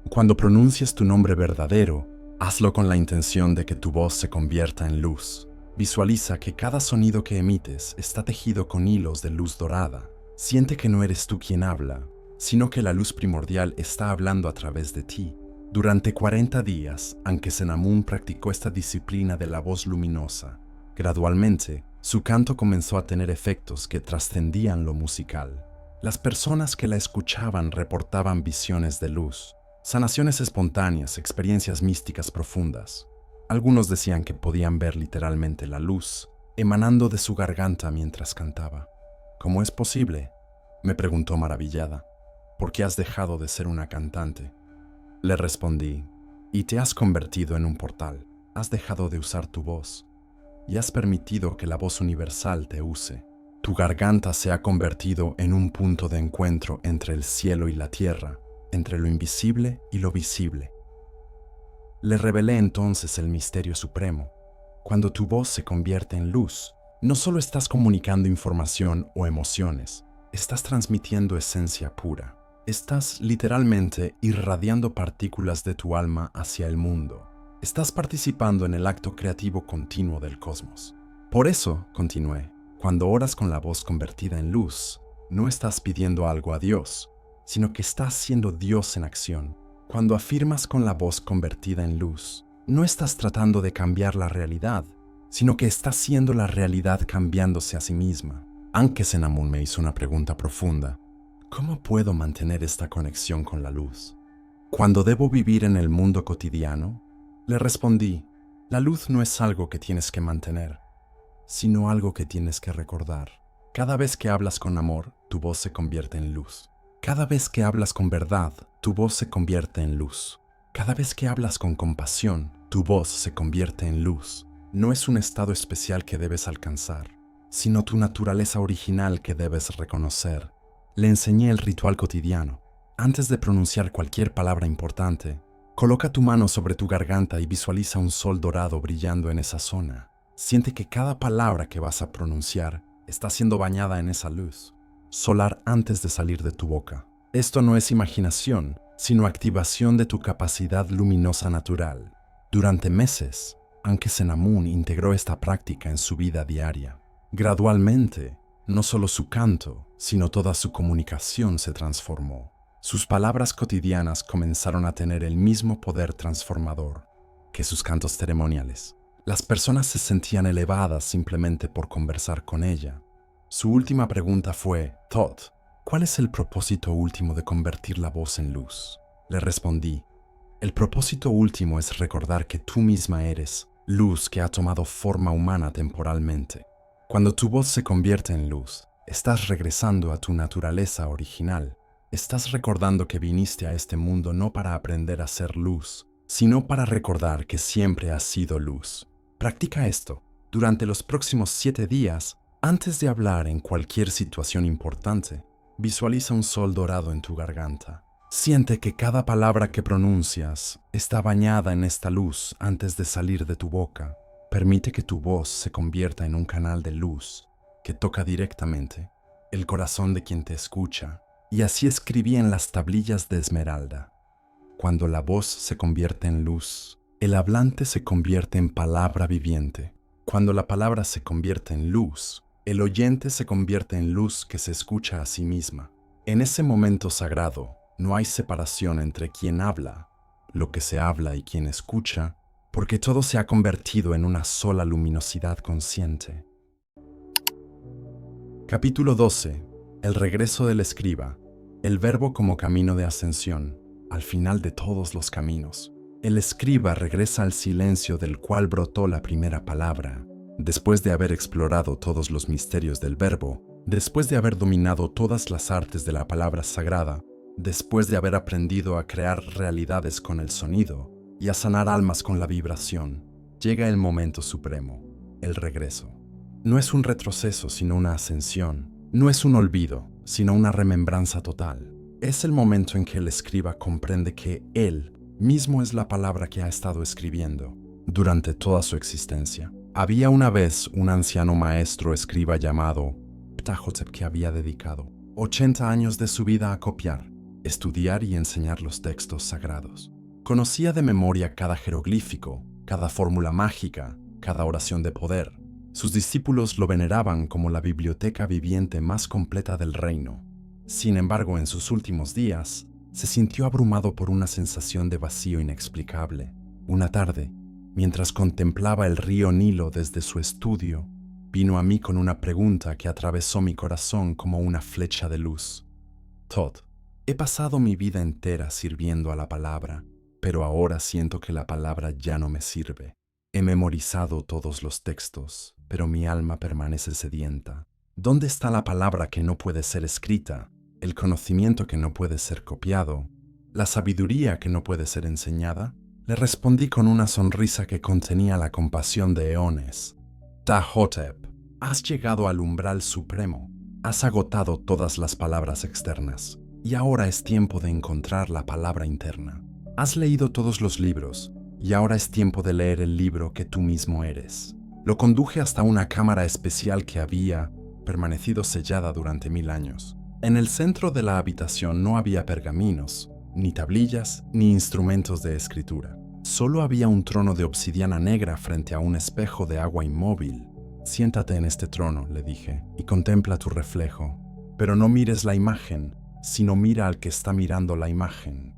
Speaker 2: cuando pronuncies tu nombre verdadero, hazlo con la intención de que tu voz se convierta en luz. Visualiza que cada sonido que emites está tejido con hilos de luz dorada. Siente que no eres tú quien habla, sino que la luz primordial está hablando a través de ti. Durante 40 días, Anke-Senamun practicó esta disciplina de la voz luminosa. Gradualmente, su canto comenzó a tener efectos que trascendían lo musical. Las personas que la escuchaban reportaban visiones de luz, sanaciones espontáneas, experiencias místicas profundas. Algunos decían que podían ver literalmente la luz emanando de su garganta mientras cantaba. ¿Cómo es posible?, me preguntó maravillada. ¿Por qué has dejado de ser una cantante? Le respondí, y te has convertido en un portal. Has dejado de usar tu voz y has permitido que la voz universal te use. Tu garganta se ha convertido en un punto de encuentro entre el cielo y la tierra, entre lo invisible y lo visible. Le revelé entonces el misterio supremo. Cuando tu voz se convierte en luz, no solo estás comunicando información o emociones, estás transmitiendo esencia pura. Estás literalmente irradiando partículas de tu alma hacia el mundo. Estás participando en el acto creativo continuo del cosmos. Por eso, continué, cuando oras con la voz convertida en luz, no estás pidiendo algo a Dios, sino que estás siendo Dios en acción. Cuando afirmas con la voz convertida en luz, no estás tratando de cambiar la realidad, sino que estás siendo la realidad cambiándose a sí misma. Anke Senamun me hizo una pregunta profunda. ¿Cómo puedo mantener esta conexión con la luz? Cuando debo vivir en el mundo cotidiano, le respondí, la luz no es algo que tienes que mantener, sino algo que tienes que recordar. Cada vez que hablas con amor, tu voz se convierte en luz. Cada vez que hablas con verdad, tu voz se convierte en luz. Cada vez que hablas con compasión, tu voz se convierte en luz. No es un estado especial que debes alcanzar, sino tu naturaleza original que debes reconocer. Le enseñé el ritual cotidiano. Antes de pronunciar cualquier palabra importante, coloca tu mano sobre tu garganta y visualiza un sol dorado brillando en esa zona. Siente que cada palabra que vas a pronunciar está siendo bañada en esa luz solar antes de salir de tu boca. Esto no es imaginación, sino activación de tu capacidad luminosa natural. Durante meses, Anke Senamun integró esta práctica en su vida diaria. Gradualmente, no solo su canto, sino toda su comunicación se transformó. Sus palabras cotidianas comenzaron a tener el mismo poder transformador que sus cantos ceremoniales. Las personas se sentían elevadas simplemente por conversar con ella. Su última pregunta fue, Todd, ¿cuál es el propósito último de convertir la voz en luz? Le respondí, el propósito último es recordar que tú misma eres luz que ha tomado forma humana temporalmente. Cuando tu voz se convierte en luz, estás regresando a tu naturaleza original. Estás recordando que viniste a este mundo no para aprender a ser luz, sino para recordar que siempre has sido luz. Practica esto. Durante los próximos 7 días, antes de hablar en cualquier situación importante, visualiza un sol dorado en tu garganta. Siente que cada palabra que pronuncias está bañada en esta luz antes de salir de tu boca. Permite que tu voz se convierta en un canal de luz que toca directamente el corazón de quien te escucha. Y así escribí en las tablillas de esmeralda. Cuando la voz se convierte en luz, el hablante se convierte en palabra viviente. Cuando la palabra se convierte en luz, el oyente se convierte en luz que se escucha a sí misma. En ese momento sagrado, no hay separación entre quien habla, lo que se habla y quien escucha, porque todo se ha convertido en una sola luminosidad consciente. Capítulo 12. El regreso del escriba. El verbo como camino de ascensión. Al final de todos los caminos, el escriba regresa al silencio del cual brotó la primera palabra. Después de haber explorado todos los misterios del verbo, después de haber dominado todas las artes de la palabra sagrada, después de haber aprendido a crear realidades con el sonido y a sanar almas con la vibración, llega el momento supremo, el regreso. No es un retroceso, sino una ascensión. No es un olvido, sino una remembranza total. Es el momento en que el escriba comprende que él mismo es la palabra que ha estado escribiendo durante toda su existencia. Había una vez un anciano maestro escriba llamado Ptahhotep que había dedicado 80 años de su vida a copiar, estudiar y enseñar los textos sagrados. Conocía de memoria cada jeroglífico, cada fórmula mágica, cada oración de poder. Sus discípulos lo veneraban como la biblioteca viviente más completa del reino. Sin embargo, en sus últimos días, se sintió abrumado por una sensación de vacío inexplicable. Una tarde, mientras contemplaba el río Nilo desde su estudio, vino a mí con una pregunta que atravesó mi corazón como una flecha de luz. Todd, he pasado mi vida entera sirviendo a la palabra, pero ahora siento que la palabra ya no me sirve. He memorizado todos los textos, pero mi alma permanece sedienta. ¿Dónde está la palabra que no puede ser escrita, el conocimiento que no puede ser copiado, la sabiduría que no puede ser enseñada? Le respondí con una sonrisa que contenía la compasión de eones. Ptahhotep, has llegado al umbral supremo. Has agotado todas las palabras externas, y ahora es tiempo de encontrar la palabra interna. Has leído todos los libros, y ahora es tiempo de leer el libro que tú mismo eres. Lo conduje hasta una cámara especial que había permanecido sellada durante 1000 años. En el centro de la habitación no había pergaminos, ni tablillas, ni instrumentos de escritura. Solo había un trono de obsidiana negra frente a un espejo de agua inmóvil. Siéntate en este trono, le dije, y contempla tu reflejo. Pero no mires la imagen, sino mira al que está mirando la imagen.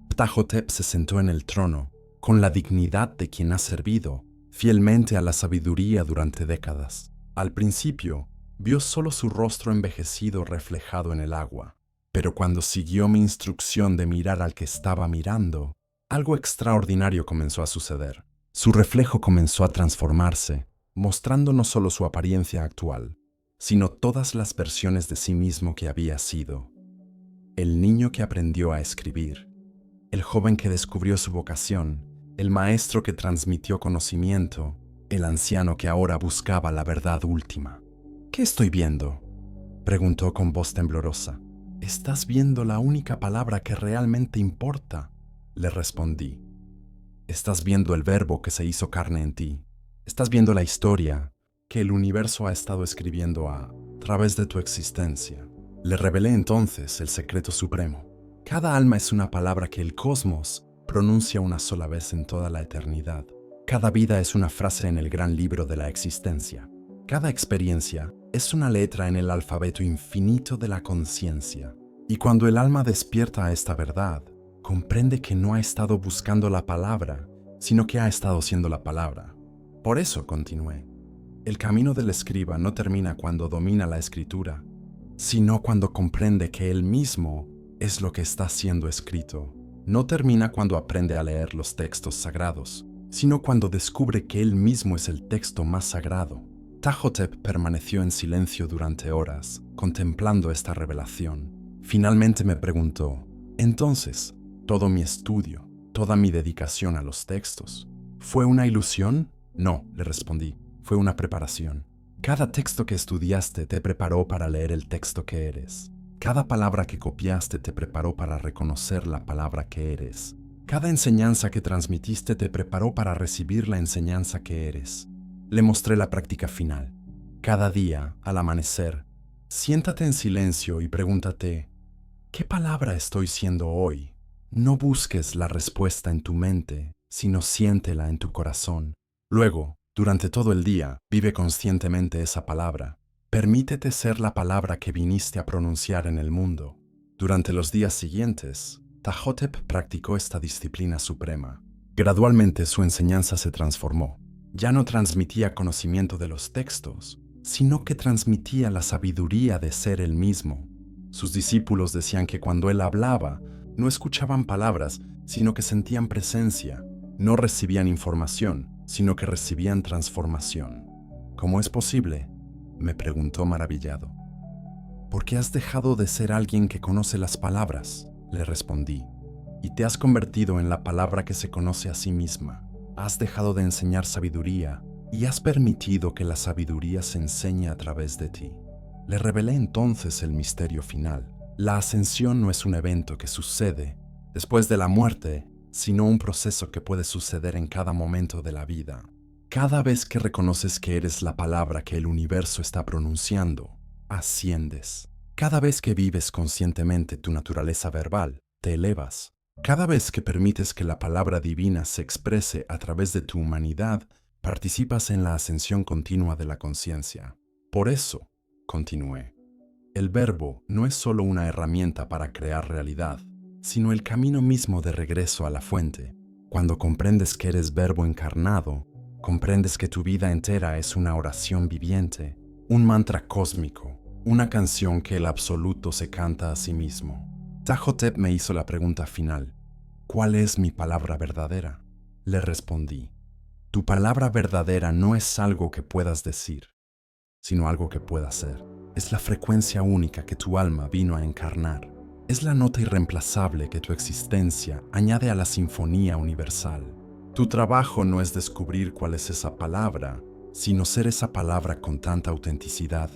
Speaker 2: Ptahhotep se sentó en el trono, con la dignidad de quien ha servido fielmente a la sabiduría durante décadas. Al principio, vio solo su rostro envejecido reflejado en el agua. Pero cuando siguió mi instrucción de mirar al que estaba mirando, algo extraordinario comenzó a suceder. Su reflejo comenzó a transformarse, mostrando no solo su apariencia actual, sino todas las versiones de sí mismo que había sido. El niño que aprendió a escribir, el joven que descubrió su vocación, el maestro que transmitió conocimiento, el anciano que ahora buscaba la verdad última. ¿Qué estoy viendo?, preguntó con voz temblorosa. «Estás viendo la única palabra que realmente importa», le respondí. «Estás viendo el verbo que se hizo carne en ti. Estás viendo la historia que el universo ha estado escribiendo a través de tu existencia». Le revelé entonces el secreto supremo. Cada alma es una palabra que el cosmos pronuncia una sola vez en toda la eternidad. Cada vida es una frase en el gran libro de la existencia. Cada experiencia es una letra en el alfabeto infinito de la conciencia. Y cuando el alma despierta a esta verdad, comprende que no ha estado buscando la palabra, sino que ha estado siendo la palabra. Por eso, continué, el camino del escriba no termina cuando domina la escritura, sino cuando comprende que él mismo es lo que está siendo escrito. No termina cuando aprende a leer los textos sagrados, sino cuando descubre que él mismo es el texto más sagrado. Ptahhotep permaneció en silencio durante horas, contemplando esta revelación. Finalmente me preguntó, «Entonces, todo mi estudio, toda mi dedicación a los textos, ¿fue una ilusión?» «No», le respondí, «fue una preparación. Cada texto que estudiaste te preparó para leer el texto que eres. Cada palabra que copiaste te preparó para reconocer la palabra que eres. Cada enseñanza que transmitiste te preparó para recibir la enseñanza que eres». Le mostré la práctica final. Cada día, al amanecer, siéntate en silencio y pregúntate, ¿qué palabra estoy siendo hoy? No busques la respuesta en tu mente, sino siéntela en tu corazón. Luego, durante todo el día, vive conscientemente esa palabra. Permítete ser la palabra que viniste a pronunciar en el mundo. Durante los días siguientes, Ptahhotep practicó esta disciplina suprema. Gradualmente su enseñanza se transformó. Ya no transmitía conocimiento de los textos, sino que transmitía la sabiduría de ser él mismo. Sus discípulos decían que cuando él hablaba, no escuchaban palabras, sino que sentían presencia. No recibían información, sino que recibían transformación. ¿Cómo es posible?, me preguntó maravillado. «¿Por qué has dejado de ser alguien que conoce las palabras?», le respondí, «y te has convertido en la palabra que se conoce a sí misma. Has dejado de enseñar sabiduría y has permitido que la sabiduría se enseñe a través de ti». Le revelé entonces el misterio final. La ascensión no es un evento que sucede después de la muerte, sino un proceso que puede suceder en cada momento de la vida. Cada vez que reconoces que eres la palabra que el universo está pronunciando, asciendes. Cada vez que vives conscientemente tu naturaleza verbal, te elevas. Cada vez que permites que la palabra divina se exprese a través de tu humanidad, participas en la ascensión continua de la conciencia. Por eso, continué, el verbo no es solo una herramienta para crear realidad, sino el camino mismo de regreso a la fuente. Cuando comprendes que eres verbo encarnado, comprendes que tu vida entera es una oración viviente, un mantra cósmico, una canción que el absoluto se canta a sí mismo. Ptahhotep me hizo la pregunta final, ¿cuál es mi palabra verdadera? Le respondí, tu palabra verdadera no es algo que puedas decir, sino algo que puedas ser. Es la frecuencia única que tu alma vino a encarnar. Es la nota irreemplazable que tu existencia añade a la sinfonía universal. Tu trabajo no es descubrir cuál es esa palabra, sino ser esa palabra con tanta autenticidad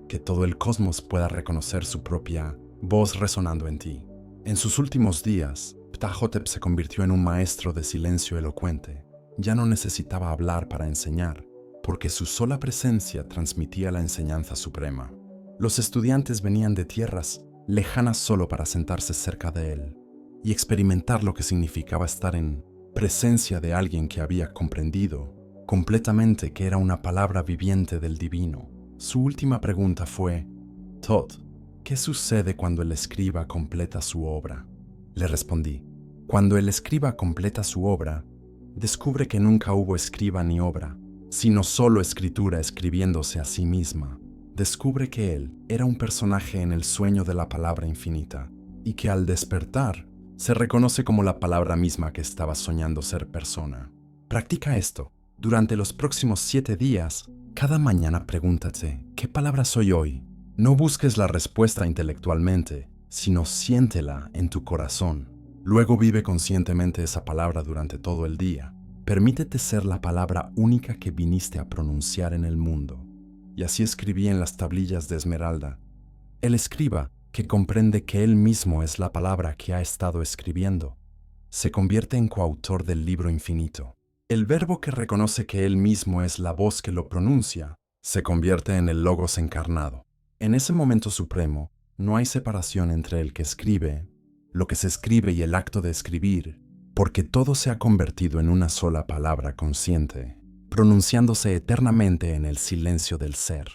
Speaker 2: que todo el cosmos pueda reconocer su propia voz resonando en ti. En sus últimos días, Ptahhotep se convirtió en un maestro de silencio elocuente. Ya no necesitaba hablar para enseñar, porque su sola presencia transmitía la enseñanza suprema. Los estudiantes venían de tierras lejanas solo para sentarse cerca de él y experimentar lo que significaba estar en presencia de alguien que había comprendido completamente que era una palabra viviente del divino. Su última pregunta fue: Todd, ¿qué sucede cuando el escriba completa su obra? Le respondí: cuando el escriba completa su obra, descubre que nunca hubo escriba ni obra, sino solo escritura escribiéndose a sí misma. Descubre que él era un personaje en el sueño de la palabra infinita, y que al despertar, se reconoce como la palabra misma que estaba soñando ser persona. Practica esto. Durante los próximos 7 días, cada mañana pregúntate: ¿qué palabra soy hoy? No busques la respuesta intelectualmente, sino siéntela en tu corazón. Luego vive conscientemente esa palabra durante todo el día. Permítete ser la palabra única que viniste a pronunciar en el mundo. Y así escribí en las tablillas de esmeralda: el escriba, que comprende que él mismo es la palabra que ha estado escribiendo, se convierte en coautor del libro infinito. El verbo que reconoce que él mismo es la voz que lo pronuncia, se convierte en el Logos encarnado. En ese momento supremo, no hay separación entre el que escribe, lo que se escribe y el acto de escribir, porque todo se ha convertido en una sola palabra consciente, pronunciándose eternamente en el silencio del ser.